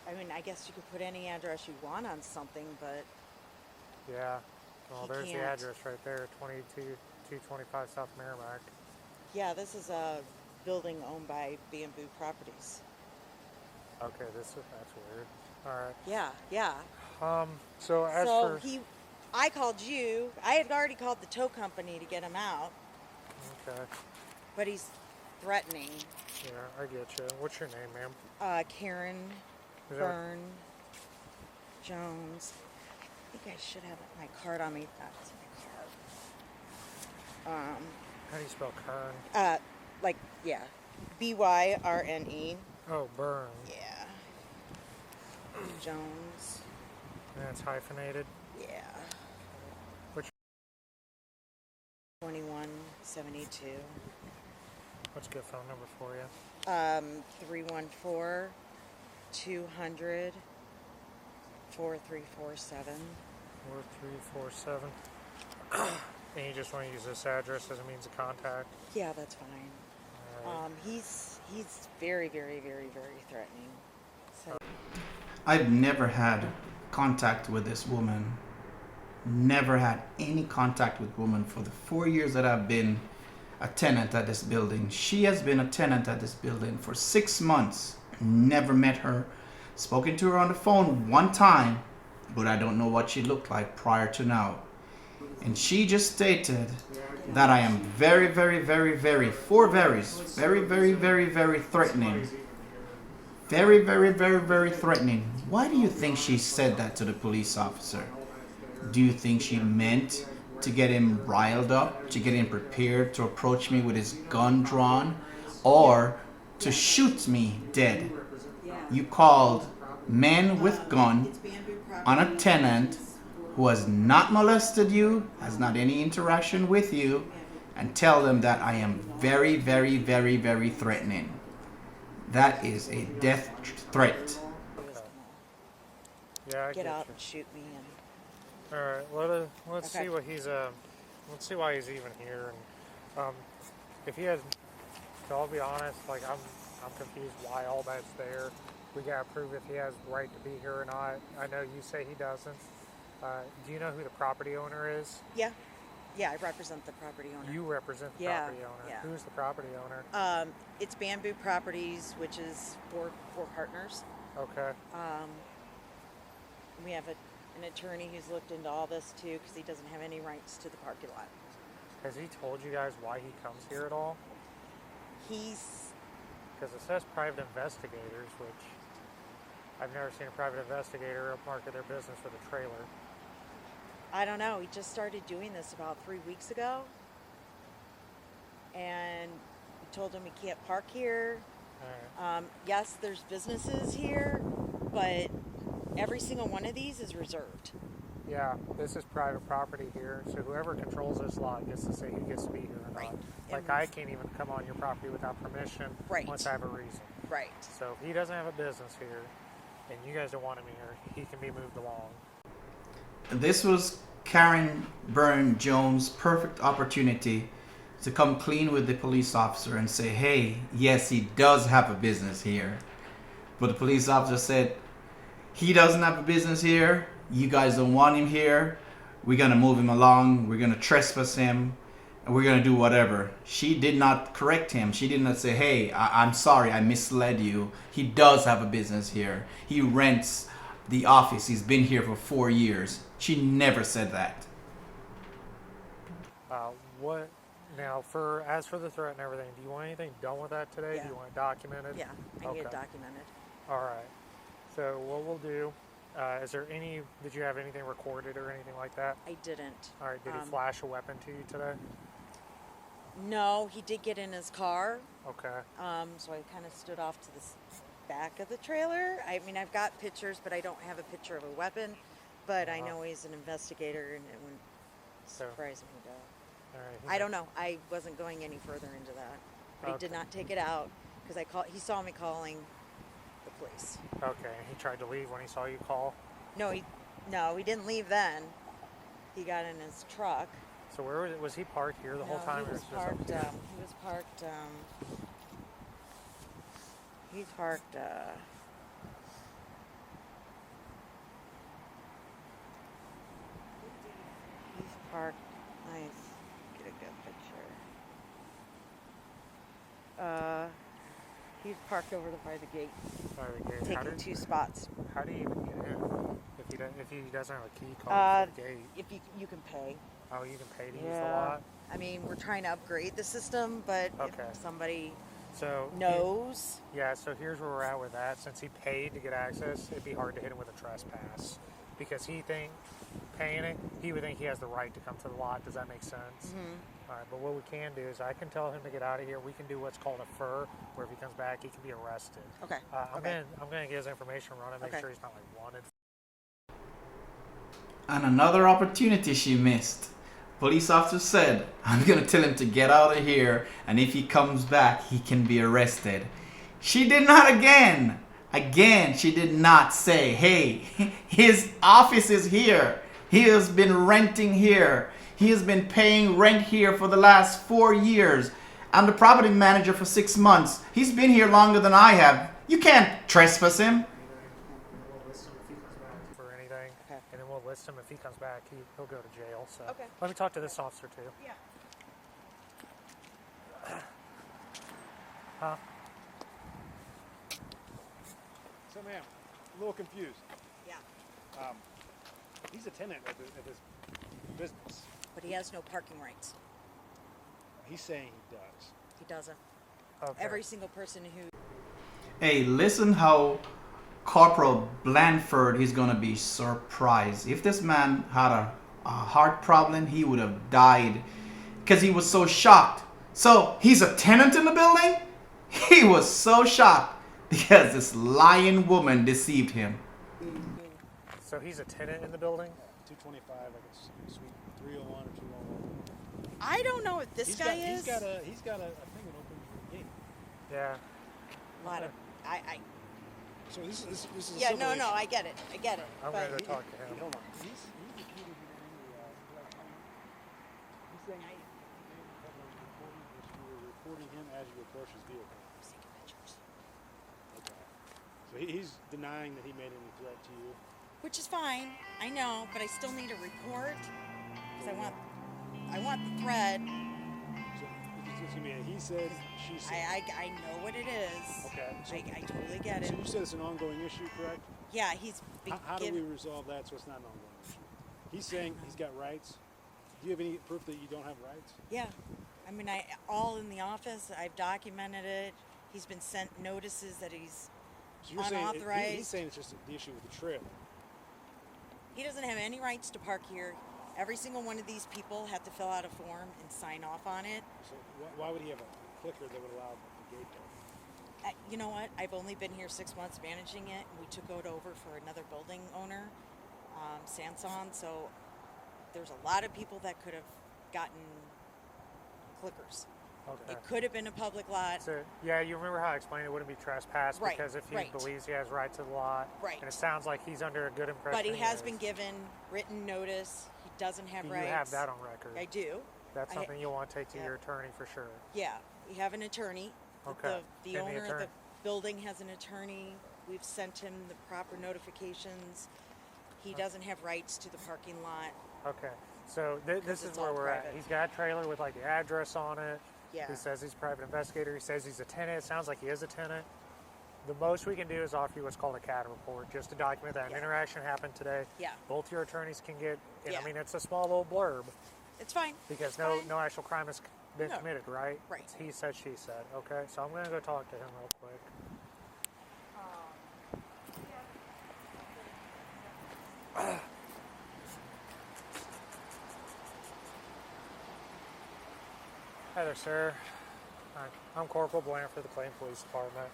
Speaker 2: I mean, I guess you could put any address you want on something, but
Speaker 3: yeah. Well, there's the
Speaker 2: can't.
Speaker 3: address right there, 225 South Merrimack.
Speaker 2: Yeah, this is a building owned by Bamboo Properties.
Speaker 3: Okay, that's weird. All right.
Speaker 2: Yeah.
Speaker 3: So
Speaker 2: I called you. I had already called the tow company to get him out.
Speaker 3: Okay.
Speaker 2: But he's threatening.
Speaker 3: Yeah, I get you. What's your name, ma'am?
Speaker 2: Karen Byrne-Jones. I think I should have my card on me. That's my card.
Speaker 3: How do you spell Kern?
Speaker 2: Byrne.
Speaker 3: Oh, Byrne.
Speaker 2: Yeah. Jones.
Speaker 3: And it's hyphenated.
Speaker 2: Yeah.
Speaker 3: Which?
Speaker 2: 2172.
Speaker 3: What's a good phone number for you?
Speaker 2: 314-200-4347.
Speaker 3: 4347. And you just want to use this address as a means of contact?
Speaker 2: Yeah, that's fine. Right. He's very, very, very, very threatening. So.
Speaker 5: I've never had contact with this woman. Never had any contact with woman for the 4 years that I've been a tenant at this building. She has been a tenant at this building for 6 months. Never met her. Spoken to her on the phone one time, but I don't know what she looked like prior to now. And she just stated
Speaker 6: that I am very, very, very, very, four verys, very, very, very, very threatening. Very, very, very, very threatening. Why do you think she said that to the police officer? Do you think she meant to get him riled up, to get him prepared to approach me with his gun drawn, or to shoot me dead? You called men with gun on a tenant who has not molested you, has not any interaction with you, and tell them that I am very, very, very, very threatening. That is a death threat.
Speaker 3: Yeah, I
Speaker 2: Get out
Speaker 3: you.
Speaker 2: and shoot me. And
Speaker 3: All right, let's see what he's let's see why he's even here. And if he has, so I'll be honest, like I'm confused why all that's there. We gotta prove if he has the right to be here or not. I know you say he doesn't. Do you know who the property owner is?
Speaker 2: yeah, I represent the property owner.
Speaker 3: You represent the property owner.
Speaker 2: Yeah.
Speaker 3: Who's the property owner?
Speaker 2: It's Bamboo Properties, which is four partners.
Speaker 3: Okay.
Speaker 2: We have an attorney who's looked into all this too, because he doesn't have any rights to the parking lot.
Speaker 3: Has he told you guys why he comes here at all? Because it says private investigators, which I've never seen a private investigator market their business with a trailer.
Speaker 2: I don't know. He just started doing this about 3 weeks ago. And we told him he can't park here.
Speaker 3: Right.
Speaker 2: Yes, there's businesses here, but every single one of these is reserved.
Speaker 3: Yeah, this is private property here, so whoever controls this lot gets to say who gets to be here or not. Like, I can't even come on your property without permission once I have a reason.
Speaker 2: Right.
Speaker 3: So if he doesn't have a business here, and you guys don't want him here, he can be moved along.
Speaker 6: This was Karen Byrne-Jones' perfect opportunity to come clean with the police officer and say, hey, yes, he does have a business here. But the police officer said, he doesn't have a business here. You guys don't want him here. We're going to move him along. We're going to trespass him. And we're going to do whatever. She did not correct him. She did not say, hey, I'm sorry, I misled you. He does have a business here. He rents the office. He's been here for 4 years. She never said that.
Speaker 3: What now? As for the threat and everything, do you want anything done with that today?
Speaker 2: Yeah.
Speaker 3: Do you want it documented?
Speaker 2: Yeah, I need it documented.
Speaker 3: All right. So what we'll do? Did you have anything recorded or anything like that?
Speaker 2: I didn't.
Speaker 3: All right. Did he flash a weapon to you today?
Speaker 2: No, he did get in his car.
Speaker 3: Okay.
Speaker 2: So I kind of stood off to the back of the trailer. I mean, I've got pictures, but I don't have a picture of a weapon. But I know he's an investigator, and it wouldn't surprise me to.
Speaker 3: All right.
Speaker 2: I don't know. I wasn't going any further into that. But he did not take it out because he saw me calling the police.
Speaker 3: Okay. He tried to leave when he saw you call?
Speaker 2: No, he didn't leave then. He got in his truck.
Speaker 3: So where was he parked here the whole time?
Speaker 2: He was parked. He's parked. Nice. Get a good picture. He's parked over by the gate.
Speaker 3: By the gate.
Speaker 2: Taking 2 spots.
Speaker 3: How do you even get in if he doesn't have a key card for the gate?
Speaker 2: If you can pay.
Speaker 3: Oh, you can pay to use the lot?
Speaker 2: I mean, we're trying to upgrade the system, but if somebody knows.
Speaker 3: So here's where we're at with that. Since he paid to get access, it'd be hard to hit him with a trespass. Because he would think he has the right to come to the lot. Does that make sense?
Speaker 2: Mm-hmm.
Speaker 3: All right, but what we can do is I can tell him to get out of here. We can do what's called a FIR, where if he comes back, he can be arrested.
Speaker 2: Okay.
Speaker 3: I'm gonna get his information run and make sure he's not wanted.
Speaker 6: And another opportunity she missed. Police officer said, I'm going to tell him to get out of here, and if he comes back, he can be arrested. She did not again. Again, she did not say, hey, his office is here. He has been renting here. He has been paying rent here for the last 4 years. I'm the property manager for 6 months. He's been here longer than I have. You can't trespass him.
Speaker 3: And then we'll list him if he comes back. He'll go to jail. So
Speaker 2: Okay.
Speaker 3: Let me talk to this officer too.
Speaker 2: Yeah.
Speaker 3: Huh?
Speaker 4: So, ma'am, a little confused.
Speaker 2: Yeah.
Speaker 4: He's a tenant at this business.
Speaker 2: But he has no parking rights.
Speaker 4: He's saying he does.
Speaker 2: He doesn't.
Speaker 3: Okay.
Speaker 2: Every single person who...
Speaker 5: Hey, listen how Corporal Blandford is gonna be surprised. If this man had a heart problem, he would have died because he was so shocked. So he's a tenant in the building? He was so shocked because this lying woman deceived him.
Speaker 3: So he's a tenant in the building?
Speaker 4: 225, like it's suite 301 or 201.
Speaker 2: I don't know if this guy is.
Speaker 4: He's got a thing that opens your gate.
Speaker 3: Yeah.
Speaker 2: A lot of...
Speaker 4: So this is a
Speaker 2: Yeah,
Speaker 4: civil issue.
Speaker 2: I get it. I get it.
Speaker 3: I'm
Speaker 2: but
Speaker 3: going to go talk to him.
Speaker 4: Hold on. He's repeated he's saying you're reporting him as you approach his vehicle. Okay. So he's denying that he made any threat to you.
Speaker 2: Which is fine. I know, but I still need a report because I want the thread.
Speaker 4: So it's gonna be a he said, she said.
Speaker 2: I know what it is.
Speaker 4: Okay. So,
Speaker 2: I totally get it.
Speaker 4: So you said it's an ongoing issue, correct?
Speaker 2: Yeah, he's been
Speaker 4: How do we resolve that so it's not an ongoing issue? He's saying he's got rights. Do you have any proof that you don't have rights?
Speaker 2: Yeah. I mean, all in the office. I've documented it. He's been sent notices that he's
Speaker 4: So you're
Speaker 2: unauthorized.
Speaker 4: saying he's saying it's just the issue with the trailer.
Speaker 2: He doesn't have any rights to park here. Every single one of these people had to fill out a form and sign off on it.
Speaker 4: So why would he have a clicker that would allow the gate there?
Speaker 2: You know what? I've only been here 6 months managing it. We took it over for another building owner, Sanson. So there's a lot of people that could have gotten clickers.
Speaker 3: Okay.
Speaker 2: It could have been a public lot.
Speaker 3: So, yeah, you remember how I explained it wouldn't be trespass
Speaker 2: Right,
Speaker 3: because if he
Speaker 2: right.
Speaker 3: believes he has right to the lot,
Speaker 2: Right.
Speaker 3: and it sounds like he's under a good impression.
Speaker 2: But he has been
Speaker 3: is.
Speaker 2: given written notice. He doesn't have
Speaker 3: You
Speaker 2: rights.
Speaker 3: have that on record.
Speaker 2: I do.
Speaker 3: That's something you'll want to take to
Speaker 2: yeah.
Speaker 3: your attorney for sure.
Speaker 2: Yeah, we have an attorney.
Speaker 3: Okay.
Speaker 2: The
Speaker 3: And the
Speaker 2: owner of
Speaker 3: attorney-
Speaker 2: the building has an attorney. We've sent him the proper notifications. He doesn't have rights to the parking lot.
Speaker 3: Okay. So this is
Speaker 2: it's
Speaker 3: where
Speaker 2: all
Speaker 3: we're at.
Speaker 2: private.
Speaker 3: He's got a trailer with like the address on it.
Speaker 2: Yeah.
Speaker 3: He says he's a private investigator. He says he's a tenant. It sounds like he is a tenant. The most we can do is offer you what's called a CAD report, just to document that an
Speaker 2: Yeah.
Speaker 3: interaction happened today.
Speaker 2: Yeah.
Speaker 3: Both your attorneys can get, and
Speaker 2: Yeah.
Speaker 3: I mean, it's a small little blurb
Speaker 2: It's fine.
Speaker 3: because
Speaker 2: It's fine.
Speaker 3: no actual crime has been
Speaker 2: No.
Speaker 3: committed, right?
Speaker 2: Right.
Speaker 3: It's he said, she said. Okay, so I'm going to go talk to him real quick. Hi there, sir. Hi. I'm Corporal Bland for the Clayton Police Department.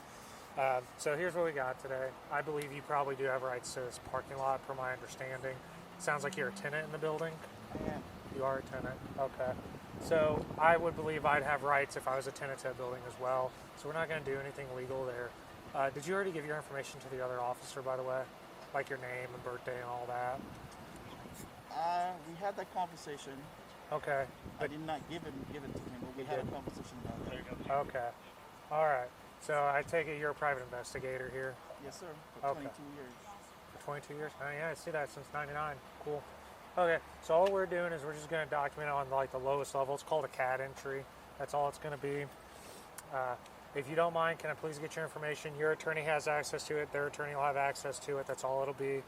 Speaker 3: So here's what we got today. I believe you probably do have rights to this parking lot, per my understanding. Sounds like you're a tenant in the building.
Speaker 10: Yeah.
Speaker 3: You are a tenant. Okay. So I would believe I'd have rights if I was a tenant to a building as well. So we're not going to do anything legal there. Did you already give your information to the other officer, by the way? Like your name and birthday and all that?
Speaker 10: We had that conversation.
Speaker 3: Okay.
Speaker 10: I did not give it to him, but we had a conversation about it.
Speaker 3: Okay. All right. So I take it you're a private investigator here?
Speaker 10: Yes, sir. For
Speaker 3: Okay.
Speaker 10: 22 years.
Speaker 3: For 22 years? Oh, yeah, I see that since 99. Cool. Okay, so all we're doing is we're just going to document on like the lowest level. It's called a CAD entry. That's all it's going to be. If you don't mind, can I please get your information? Your attorney has access to it. Their attorney will have access to it. That's all it'll be.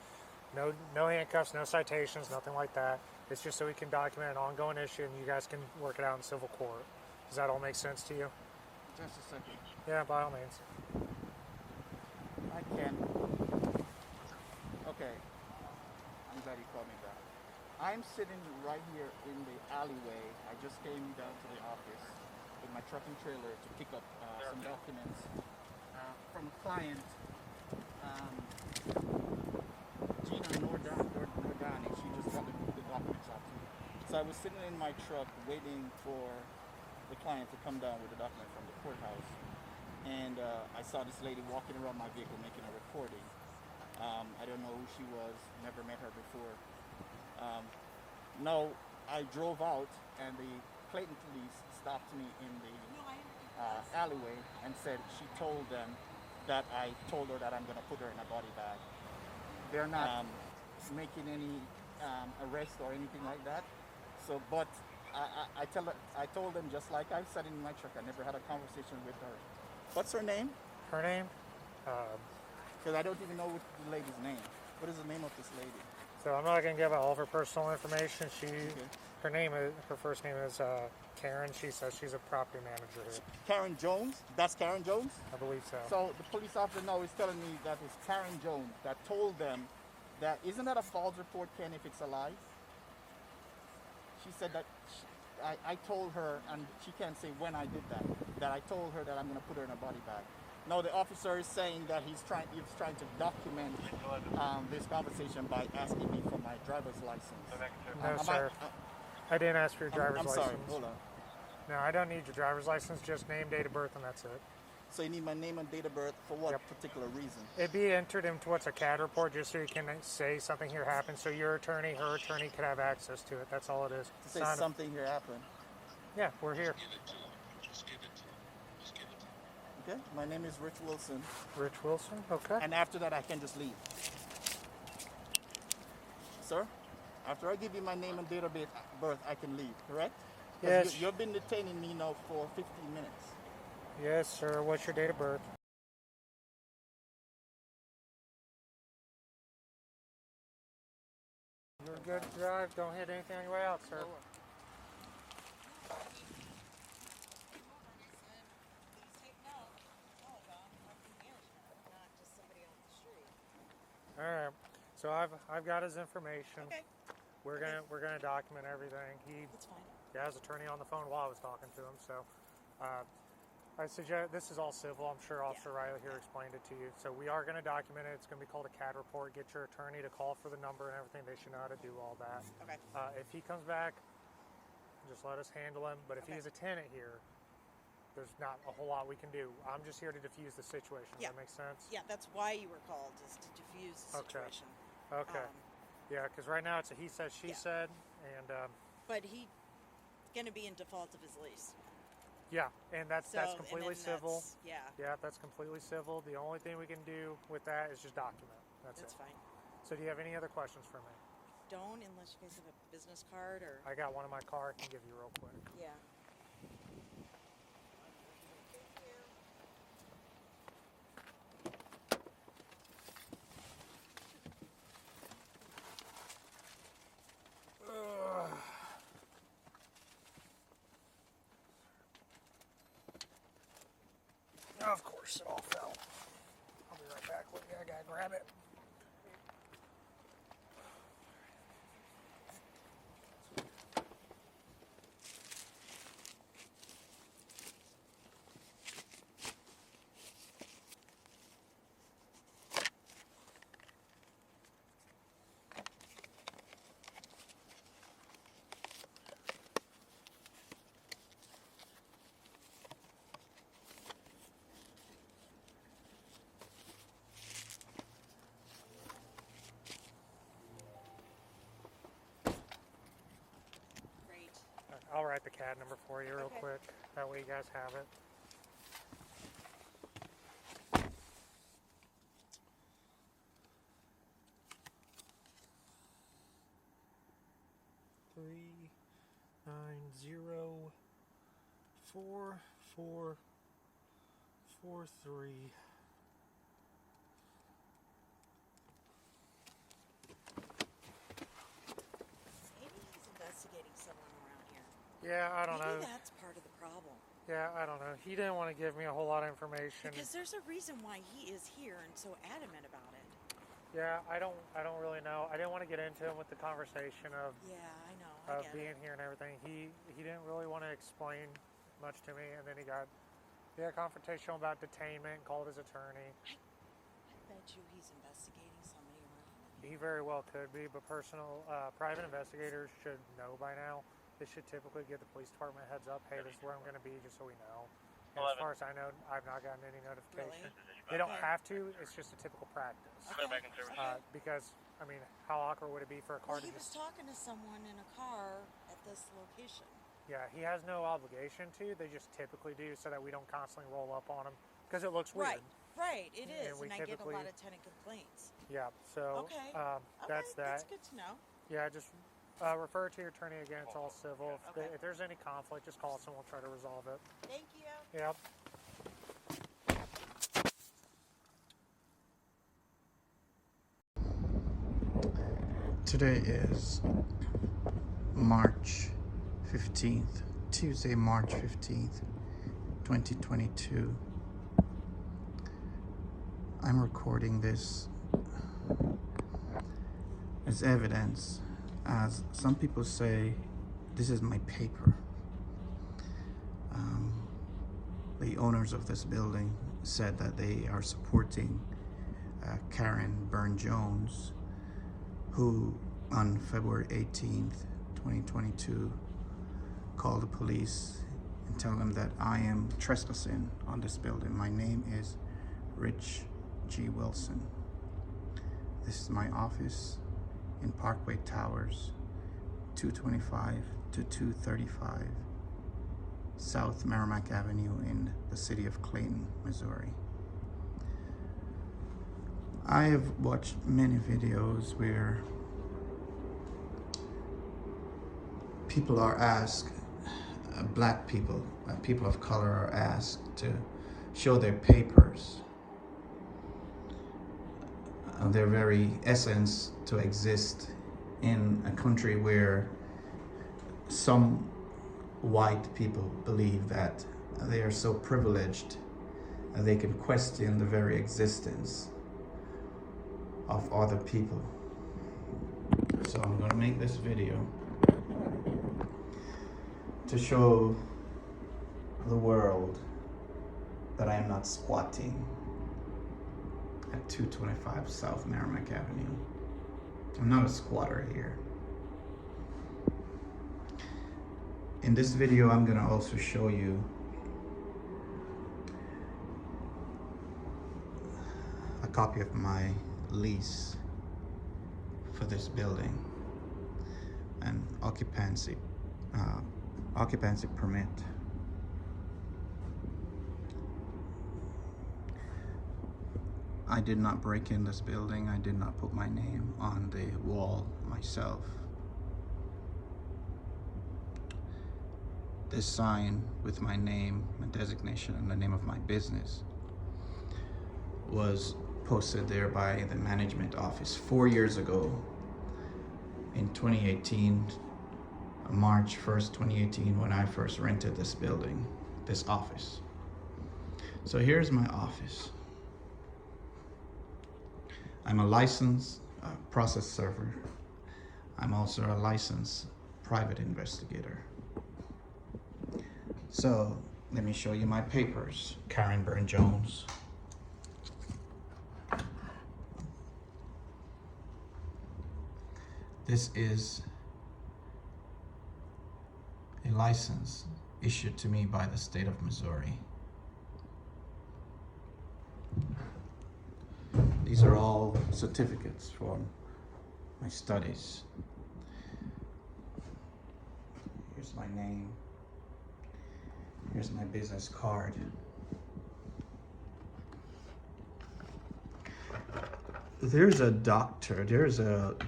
Speaker 3: No handcuffs, no citations, nothing like that. It's just so we can document an ongoing issue and you guys can work it out in civil court. Does that all make sense to you?
Speaker 10: Just a second.
Speaker 3: Yeah, by all means.
Speaker 10: I can. Okay. I'm glad you called me back. I'm sitting right here in the alleyway. I just came down to the office with my truck and trailer to pick up some documents from a client, Gina Nordani. She just got the documents out to me. So I was sitting in my truck waiting for the client to come down with the document from the courthouse. And I saw this lady walking around my vehicle making a recording. I don't know who she was, never met her before. No, I drove out and the Clayton police stopped me in the alleyway and said she told them that I told her that I'm going to put her in a body bag. They're not making any arrest or anything like that. So, but I told them just like I said in my truck, I never had a conversation with her. What's her name?
Speaker 3: Her name?
Speaker 10: Because I don't even know what the lady's name. What is the name of this lady?
Speaker 3: So I'm not going to give out all of her personal information. She Her first name is Karen. She says she's a property manager here.
Speaker 10: Karen Jones? That's Karen Jones?
Speaker 3: I believe so.
Speaker 10: So the police officer now is telling me that it's Karen Jones that told them that, isn't that a false report, Ken, if it's a lie? She said that I told her, and she can't say when I did that I told her that I'm going to put her in a body bag. Now the officer is saying that he's trying to document this conversation by asking me for my driver's license.
Speaker 3: No, sir. I didn't ask for your driver's license.
Speaker 10: I'm sorry, hold on.
Speaker 3: No, I don't need your driver's license, just name, date of birth, and that's it.
Speaker 10: So you need my name and date of birth for what particular reason?
Speaker 3: It'd be entered into what's a CAD report, just so you can say something here happened, so your attorney, her attorney could have access to it. That's all it is.
Speaker 10: To say something here happened?
Speaker 3: Yeah, we're here.
Speaker 10: Okay, my name is Rich Wilson.
Speaker 3: Rich Wilson, okay.
Speaker 10: And after that, I can just leave. Sir, after I give you my name and date of birth, I can leave, correct?
Speaker 3: Yes.
Speaker 10: You've been detaining me now for 15 minutes.
Speaker 3: Yes, sir. What's your date of birth? You're good to drive. Don't hit anything on your way out, sir. All right. So I've got his information.
Speaker 2: Okay.
Speaker 3: We're gonna document everything.
Speaker 2: That's fine.
Speaker 3: He has attorney on the phone while I was talking to him. So I suggest, this is all civil. I'm sure Officer Riley here explained it to you. So we are going to document it. It's going to be called a CAD report. Get your attorney to call for the number and everything. They should know how to do all that.
Speaker 2: Okay.
Speaker 3: If he comes back, just let us handle him. But if he's a tenant here, there's not a whole lot we can do. I'm just here to diffuse the situation. Does that make sense?
Speaker 2: Yeah, that's why you were called, is to diffuse the situation.
Speaker 3: Okay. Yeah, because right now it's a he said, she said, and
Speaker 2: but he's going to be in default of his lease.
Speaker 3: Yeah, and that's completely civil.
Speaker 2: Yeah,
Speaker 3: that's completely civil. The only thing we can do with that is just document. That's
Speaker 2: fine.
Speaker 3: So do you have any other questions for me?
Speaker 2: Don't, unless you guys have a business card or.
Speaker 3: I got one in my car. I can give you real quick.
Speaker 2: Yeah.
Speaker 3: Of course, it all fell. I'll be right back with you. I gotta grab it. I'll write the CAD number for you real quick. That way you guys have it. Three 9044443.
Speaker 2: Investigating someone around here.
Speaker 3: Yeah, I don't know.
Speaker 2: Maybe that's part of the problem.
Speaker 3: Yeah, I don't know. He didn't want to give me a whole lot of information.
Speaker 2: Because there's a reason why he is here and so adamant about it.
Speaker 3: Yeah, I don't really know. I didn't want to get into him with the conversation of
Speaker 2: I know.
Speaker 3: of being here and everything. He didn't really want to explain much to me, and then he got confrontational about detainment, called his attorney.
Speaker 2: I bet you he's investigating somebody around.
Speaker 3: He very well could be, but private investigators should know by now. They should typically give the police department a heads up, hey, this is where I'm going to be, just so we know. And as far as I know, I've not gotten any notification.
Speaker 2: Really?
Speaker 3: They don't have to, it's just a typical practice. Because, I mean, how awkward would it be for a car
Speaker 2: he was talking to someone in a car at this location.
Speaker 3: Yeah, he has no obligation to, they just typically do so that we don't constantly roll up on him, because it looks weird.
Speaker 2: Right, it is, and I get a
Speaker 3: typically-
Speaker 2: lot of tenant complaints.
Speaker 3: Yeah, so that's that.
Speaker 2: That's good to know.
Speaker 3: Yeah, just refer to your attorney again. It's all civil. If there's any conflict, just call us and we'll try to resolve it.
Speaker 2: Thank you.
Speaker 3: Yep. Today is
Speaker 5: March 15th, Tuesday, March 15th, 2022. I'm recording this as evidence, as some people say this is my paper. The owners of this building said that they are supporting Karen Byrne-Jones, who on February 18th, 2022, called the police and tell them that I am trespassing on this building. My name is Rich G. Wilson. This is my office in Parkway Towers, 225 to 235 South Merrimack Avenue in the city of Clayton, Missouri. I have watched many videos where people are asked, black people, people of color are asked to show their papers, their very essence to exist in a country where some white people believe that they are so privileged that they can question the very existence of other people. So I'm going to make this video to show the world that I am not squatting at 225 South Merrimack Avenue. I'm not a squatter here. In this video, I'm gonna also show you a copy of my lease for this building and occupancy permit. I did not break in this building. I did not put my name on the wall myself. This sign with my name, my designation, and the name of my business was posted there by the management office 4 years ago in 2018, March 1st, 2018, when I first rented this building, this office. So here's my office. I'm a licensed process server. I'm also a licensed private investigator. So let me show you my papers. Karen Byrne-Jones. This is a license issued to me by the state of Missouri. These are all certificates from my studies. Here's my name. Here's my business card. There's a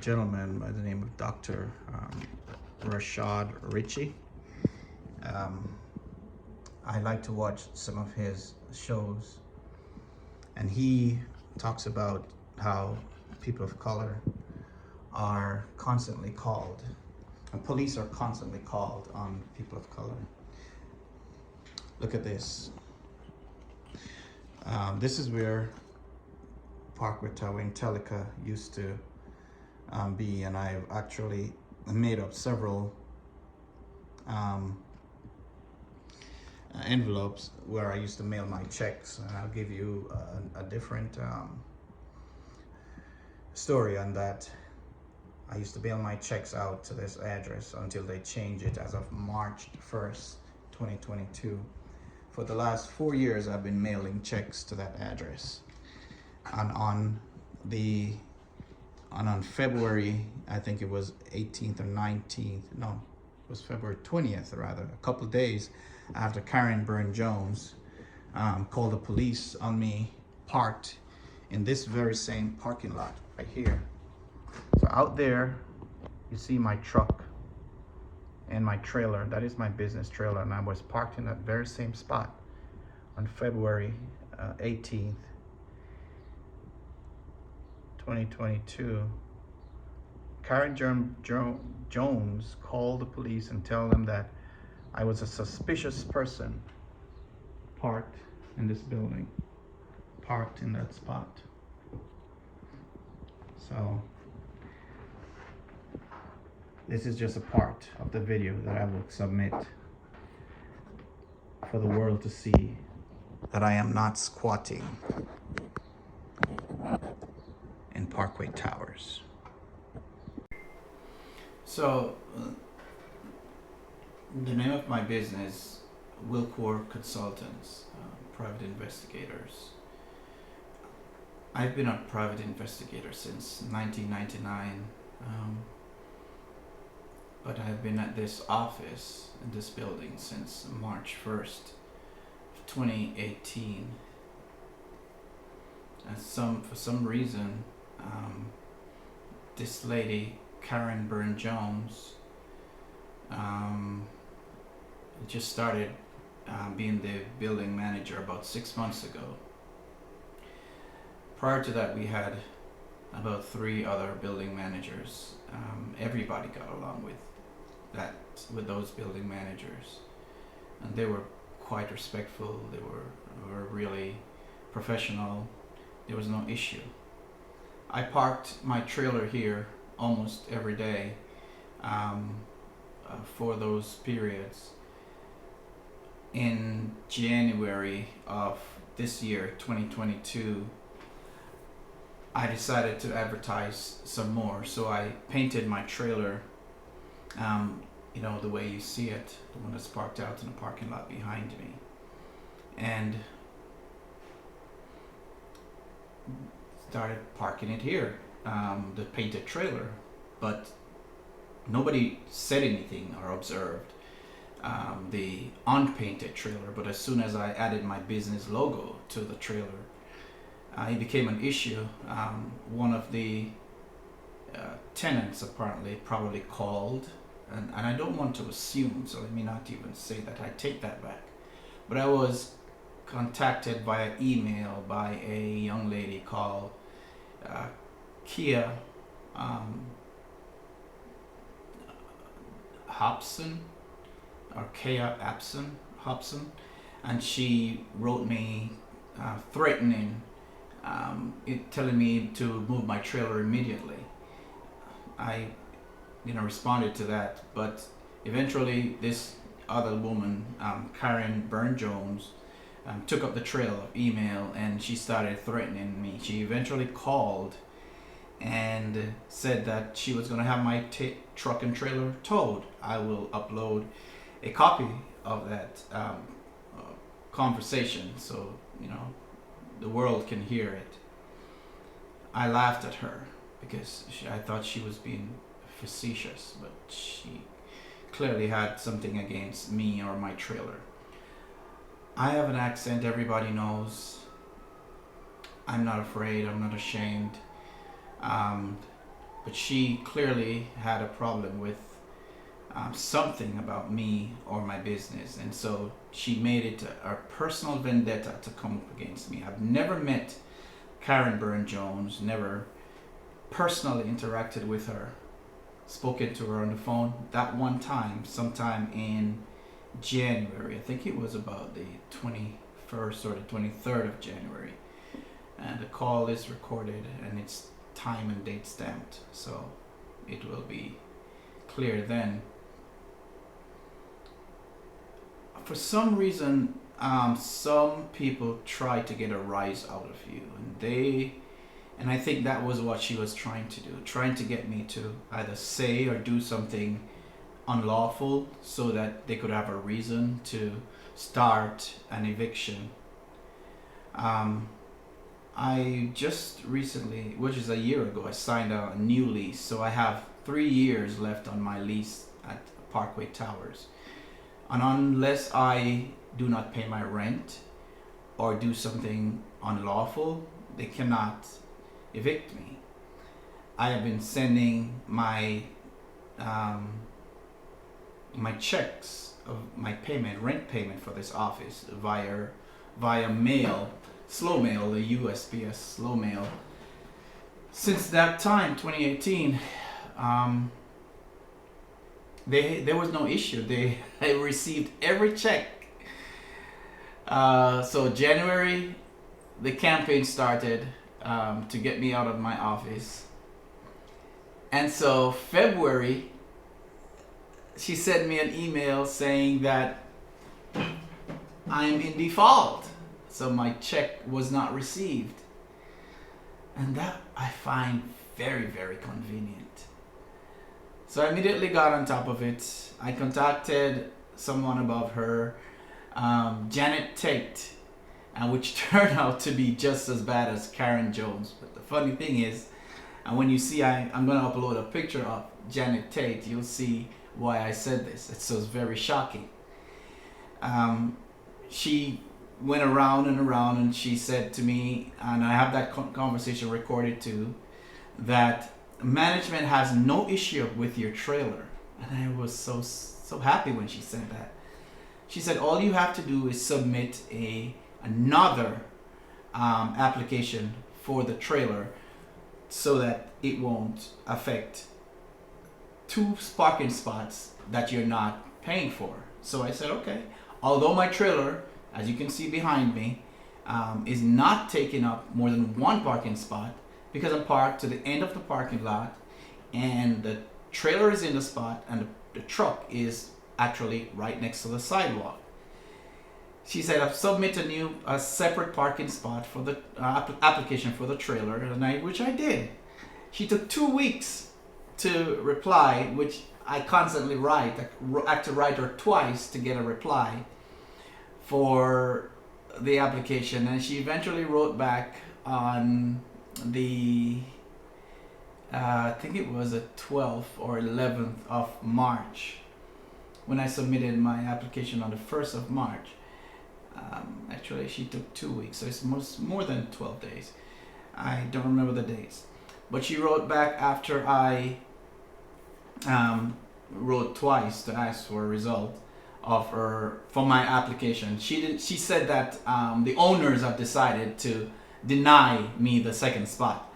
Speaker 5: gentleman by the name of Dr. Rashad Ritchie. I like to watch some of his shows, and he talks about how people of color are constantly called, and police are constantly called on people of color. Look at this. This is where Parkway Tower INTELICA used to be, and I've actually made up several envelopes where I used to mail my checks, and I'll give you a different story on that. I used to mail my checks out to this address until they changed it as of March 1st, 2022. For the last 4 years, I've been mailing checks to that address. And on February, I think it was 18th or 19th, no, it was February 20th rather, a couple of days after Karen Byrne-Jones called the police on me, parked in this very same parking lot right here. So out there, you see my truck and my trailer. That is my business trailer, and I was parked in that very same spot on February 18th, 2022. Karen
Speaker 6: Jones call the police and tell them that I was a suspicious person parked in this building, parked in that spot. So this is just a part of the video that I will submit for the world to see that I am not squatting in Parkway Towers. So the name of my business, Wilcorp Consultants, Private Investigators. I've been a private investigator since 1999, but I've been at this office in this building since March 1st, 2018. And for some reason, this lady, Karen Byrne-Jones, just started being the building manager about 6 months ago. Prior to that, we had about 3 other building managers. Everybody got along with those building managers, and they were quite respectful. They were really professional. There was no issue. I parked my trailer here almost every day for those periods. In January of this year, 2022, I decided to advertise some more, so I painted my trailer, the way you see it, the one that's parked out in the parking lot behind me, and started parking it here, the painted trailer, but nobody said anything or observed the unpainted trailer. But as soon as I added my business logo to the trailer, it became an issue. One of the tenants probably called, and I don't want to assume, so let me not even say that. I take that back. But I was contacted via email by a young lady called Kia Hobson, or Kea Hobson, and she wrote me threatening, telling me to move my trailer immediately. I responded to that, but eventually this other woman, Karen Byrne-Jones, took up the trail of email, and she started threatening me. She eventually called and said that she was going to have my truck and trailer towed. I will upload a copy of that conversation so the world can hear it. I laughed at her because I thought she was being facetious, but she clearly had something against me or my trailer. I have an accent, everybody knows. I'm not afraid, I'm not ashamed. But she clearly had a problem with something about me or my business, and so she made it a personal vendetta to come up against me. I've never met Karen Byrne-Jones, never personally interacted with her, spoken to her on the phone. That one time, sometime in January, I think it was about the 21st or the 23rd of January, and the call is recorded and it's time and date stamped, so it will be clear then. For some reason, some people try to get a rise out of you, and I think that was what she was trying to do, trying to get me to either say or do something unlawful so that they could have a reason to start an eviction. I just recently, which is a year ago, I signed a new lease, so I have 3 years left on my lease at Parkway Towers. And unless I do not pay my rent or do something unlawful, they cannot evict me. I have been sending my my checks of my rent payment for this office via mail, slow mail, the USPS slow mail. Since that time, 2018,
Speaker 5: there was no issue. They received every check. So January, the campaign started to get me out of my office. And so February, she sent me an email saying that I'm in default. So my check was not received. And that I find very, very convenient. So I immediately got on top of it. I contacted someone above her, Janet Tate, which turned out to be just as bad as Karen Jones. But the funny thing is, and when you see, I'm going to upload a picture of Janet Tate, you'll see why I said this. It's so very shocking. She went around and around, and she said to me, and I have that conversation recorded too, that management has no issue with your trailer. And I was so happy when she said that. She said all you have to do is submit another application for the trailer so that it won't affect 2 parking spots that you're not paying for. So I said, okay. Although my trailer, as you can see behind me, is not taking up more than 1 parking spot, because I'm parked to the end of the parking lot and the trailer is in the spot and the truck is actually right next to the sidewalk. She said, I've submitted a separate parking spot for the application for the trailer, which I did. She took 2 weeks to reply, which I constantly write. I had to write her twice to get a reply for the application, and she eventually wrote back on the I think it was the 12th or 11th of March when I submitted my application on the 1st of March. Actually, she took 2 weeks, so it's more than 12 days. I don't remember the dates, but she wrote back after I wrote twice to ask for a result for my application. She said that the owners have decided to deny me the second spot,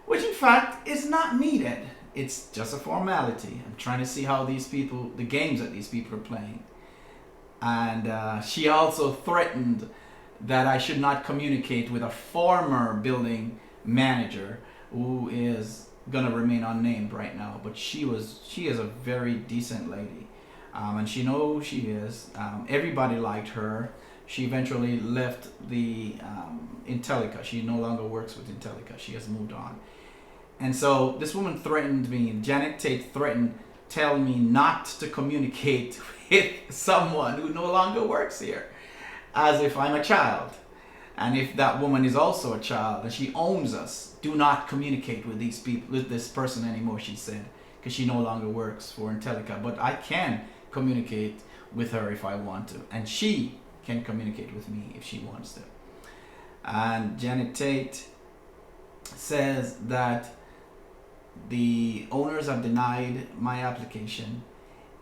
Speaker 5: which in fact is not needed. It's just a formality. I'm trying to see how the games that these people are playing. And she also threatened that I should not communicate with a former building manager who is gonna remain unnamed right now, but she is a very decent lady, and she knows who she is. Everybody liked her. She eventually left the INTELICA. She no longer works with INTELICA. She has moved on. And so this woman threatened me. Janet Tate tell me not to communicate with someone who no longer works here, as if I'm a child. And if that woman is also a child and she owns us, do not communicate with these people, with this person anymore, she said, because she no longer works for INTELICA. But I can communicate with her if I want to, and she can communicate with me if she wants to. And Janet Tate says that the owners have denied my application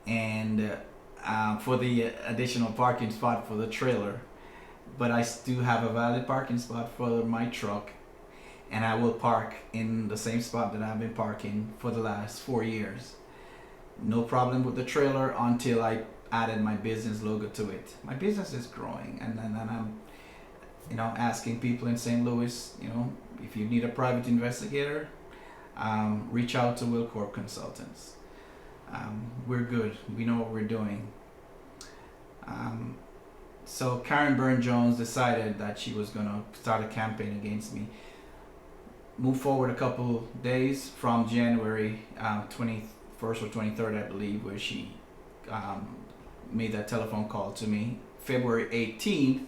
Speaker 5: and for the additional parking spot for the trailer, but I do have a valid parking spot for my truck, and I will park in the same spot that I've been parking for the last 4 years. No problem with the trailer until I added my business logo to it. My business is growing, and I'm asking people in St. Louis, if you need a private investigator, reach out to Wilcorp Consultants. We're good. We know what we're doing. So Karen Byrne-Jones decided that she was going to start a campaign against me. Move forward a couple days from January 21st or 23rd, I believe, where she made that telephone call to me. February 18th,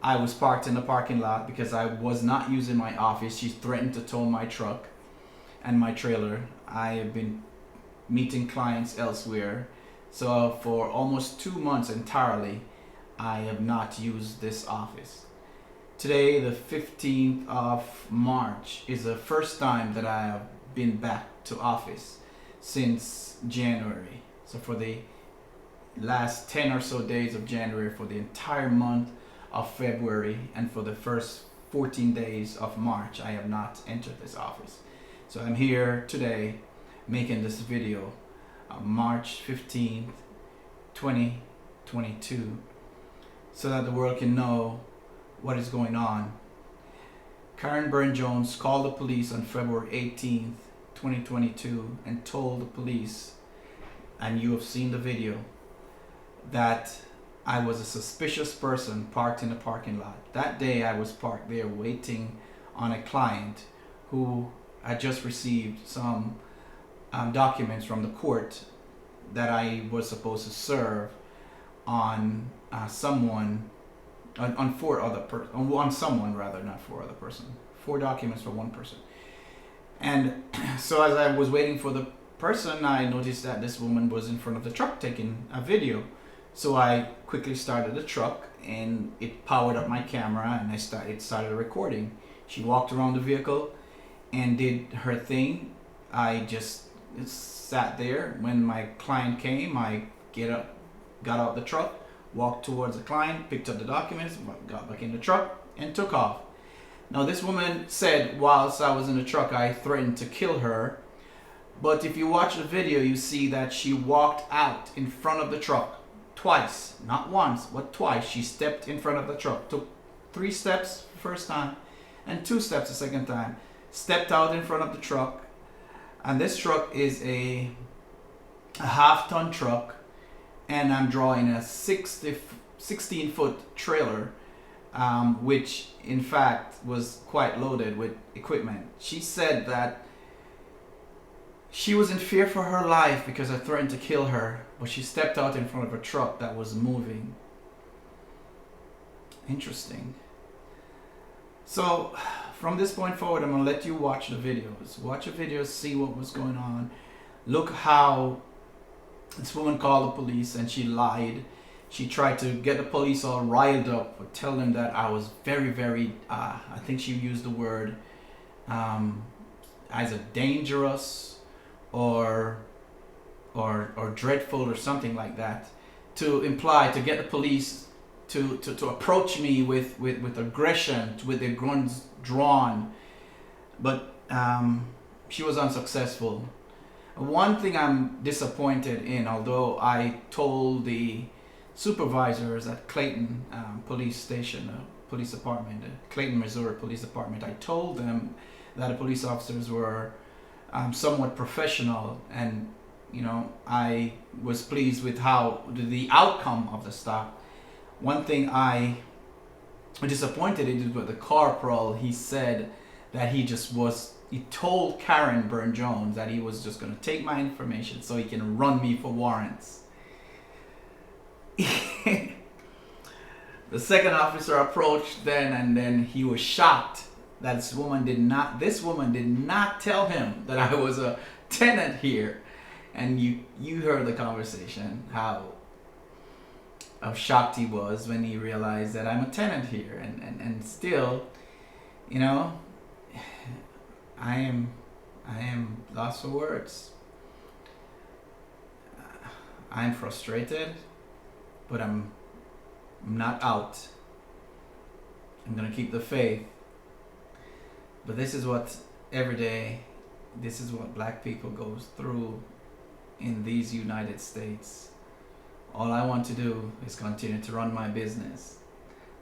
Speaker 5: I was parked in the parking lot because I was not using my office. She threatened to tow my truck and my trailer. I have been meeting clients elsewhere. So for almost 2 months entirely, I have not used this office. Today, the 15th of March, is the first time that I have been back to office since January. So for the last 10 or so days of January, for the entire month of February, and for the first 14 days of March, I have not entered this office. So I'm here today making this video March 15th, 2022, so that the world can know what is going on. Karen Byrne-Jones called the police on February 18th, 2022, and told the police, and you have seen the video, that I was a suspicious person parked in the parking lot. That day I was parked there waiting on a client who had just received some documents from the court that I was supposed to serve on someone, on 4 other on someone rather, not 4 other person. 4 documents for 1 person. And so as I was waiting for the person, I noticed that this woman was in front of the truck taking a video. So I quickly started the truck, and it powered up my camera, and it started recording. She walked around the vehicle and did her thing. I just sat there. When my client came, I got out the truck, walked towards the client, picked up the documents, got back in the truck, and took off. Now this woman said whilst I was in the truck, I threatened to kill her. But if you watch the video, you see that she walked out in front of the truck twice. Not once, but twice. She stepped in front of the truck. Took 3 steps the first time and 2 steps the second time. Stepped out in front of the truck. And this truck is a half-ton truck. And I'm drawing a 16-foot trailer, which in fact was quite loaded with equipment. She said that she was in fear for her life because I threatened to kill her, but she stepped out in front of a truck that was moving. Interesting. So from this point forward, I'm going to let you watch the videos. Watch the videos, see what was going on. Look how this woman called the police and she lied. She tried to get the police all riled up, or tell them that I was very, very, I think she used the word either dangerous or dreadful or something like that, to imply, to get the police to approach me with aggression, with their guns drawn. But she was unsuccessful. One thing I'm disappointed in, although I told the supervisors at Clayton police station, police department, Clayton, Missouri police department, I told them that the police officers were somewhat professional, and you know, I was pleased with how the outcome of the stop. One thing I was disappointed in is with the corporal. He said that he told Karen Byrne-Jones that he was just going to take my information so he can run me for warrants. The second officer approached then, and then he was shocked that this woman did not tell him that I was a tenant here. And you heard the conversation, how shocked he was when he realized that I'm a tenant here, and still, you know, I am lost for words. I'm frustrated, but I'm not out. I'm gonna keep the faith. But this is what every day, this is what black people goes through in these United States. All I want to do is continue to run my business.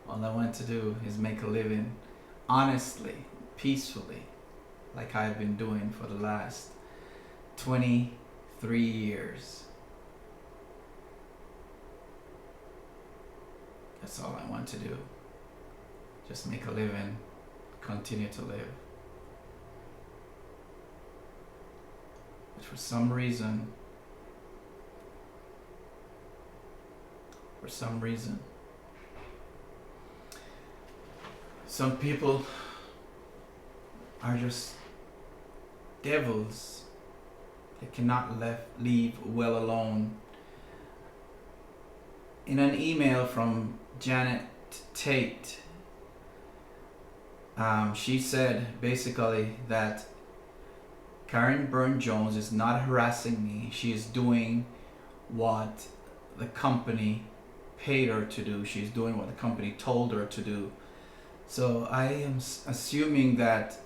Speaker 5: All I want to do is make a living honestly, peacefully, like I've been doing for the last 23 years. That's all I want to do. Just make a living, continue to live. But for some reason, some people are just devils. They cannot leave well alone. In an email from Janet Tate, she said basically that Karen Byrne-Jones is not harassing me. She is doing what the company paid her to do. She's doing what the company told her to do. So I am assuming that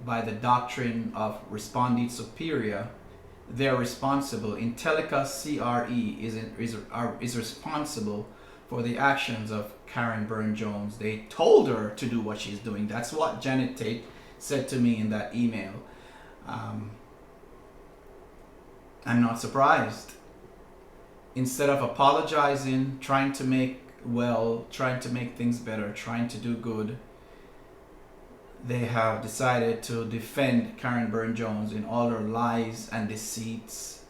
Speaker 5: by the doctrine of respondit superior, they're responsible. INTELICA CRE is responsible for the actions of Karen Byrne-Jones. They told her to do what she's doing. That's what Janet Tate said to me in that email. I'm not surprised. Instead of apologizing, trying to make things better, trying to do good, they have decided to defend Karen Byrne-Jones in all her lies and deceits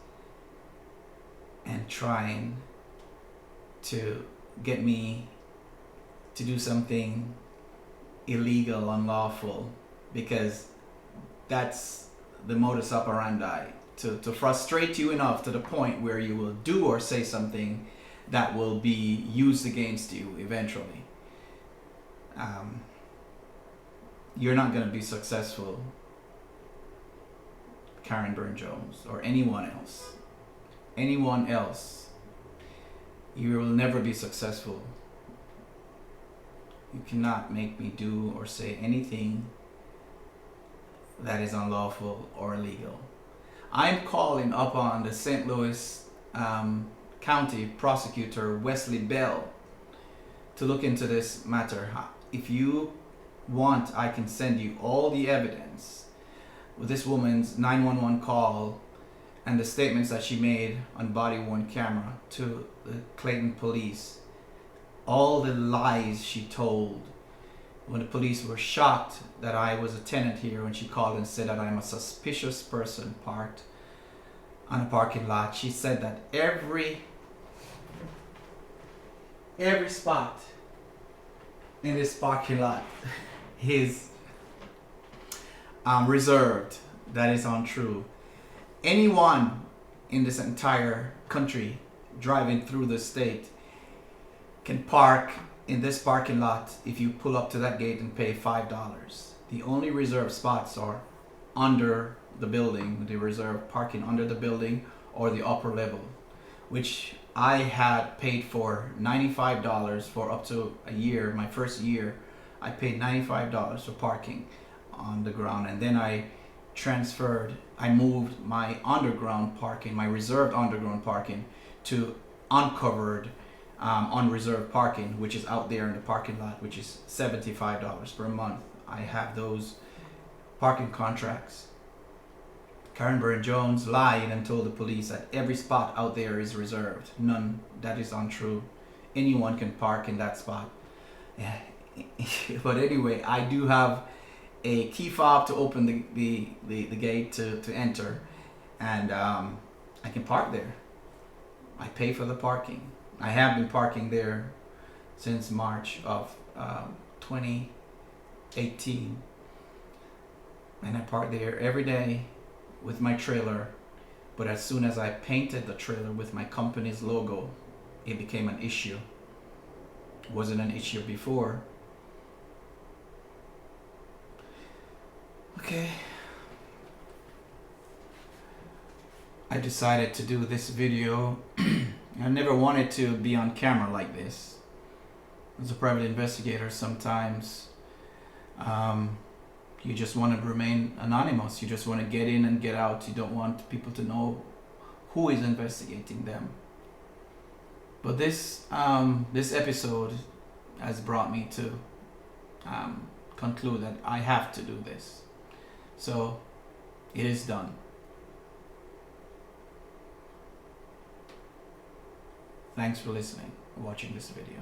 Speaker 5: and trying to get me to do something illegal, unlawful, because that's the modus operandi, to frustrate you enough to the point where you will do or say something that will be used against you eventually. You're not going to be successful, Karen Byrne-Jones, or anyone else. Anyone else. You will never be successful. You cannot make me do or say anything that is unlawful or illegal. I'm calling upon the St. Louis County Prosecutor Wesley Bell to look into this matter. If you want, I can send you all the evidence with this woman's 911 call and the statements that she made on body-worn camera to the Clayton police. All the lies she told when the police were shocked that I was a tenant here, when she called and said that I'm a suspicious person parked on a parking lot. She said that every spot in this parking lot is reserved. That is untrue. Anyone in this entire country driving through the state can park in this parking lot if you pull up to that gate and pay $5. The only reserved spots are under the building, the reserved parking under the building or the upper level, which I had paid for $95 for up to a year. My first year, I paid $95 for parking on the ground, and then I moved my underground parking, my reserved underground parking, to uncovered unreserved parking, which is out there in the parking lot, which is $75 per month. I have those parking contracts. Karen Byrne-Jones lied and told the police that every spot out there is reserved. None. That is untrue. Anyone can park in that spot. Yeah. But anyway, I do have a key fob to open the gate to enter, and I can park there. I pay for the parking. I have been parking there since March of 2018, and I park there every day with my trailer. But as soon as I painted the trailer with my company's logo, it became an issue. It wasn't an issue before. Okay. I decided to do this video. I never wanted to be on camera like this. As a private investigator, sometimes you just want to remain anonymous. You just want to get in and get out. You don't want people to know who is investigating them. But this episode has brought me to conclude that I have to do this. So it is done. Thanks for listening, watching this video.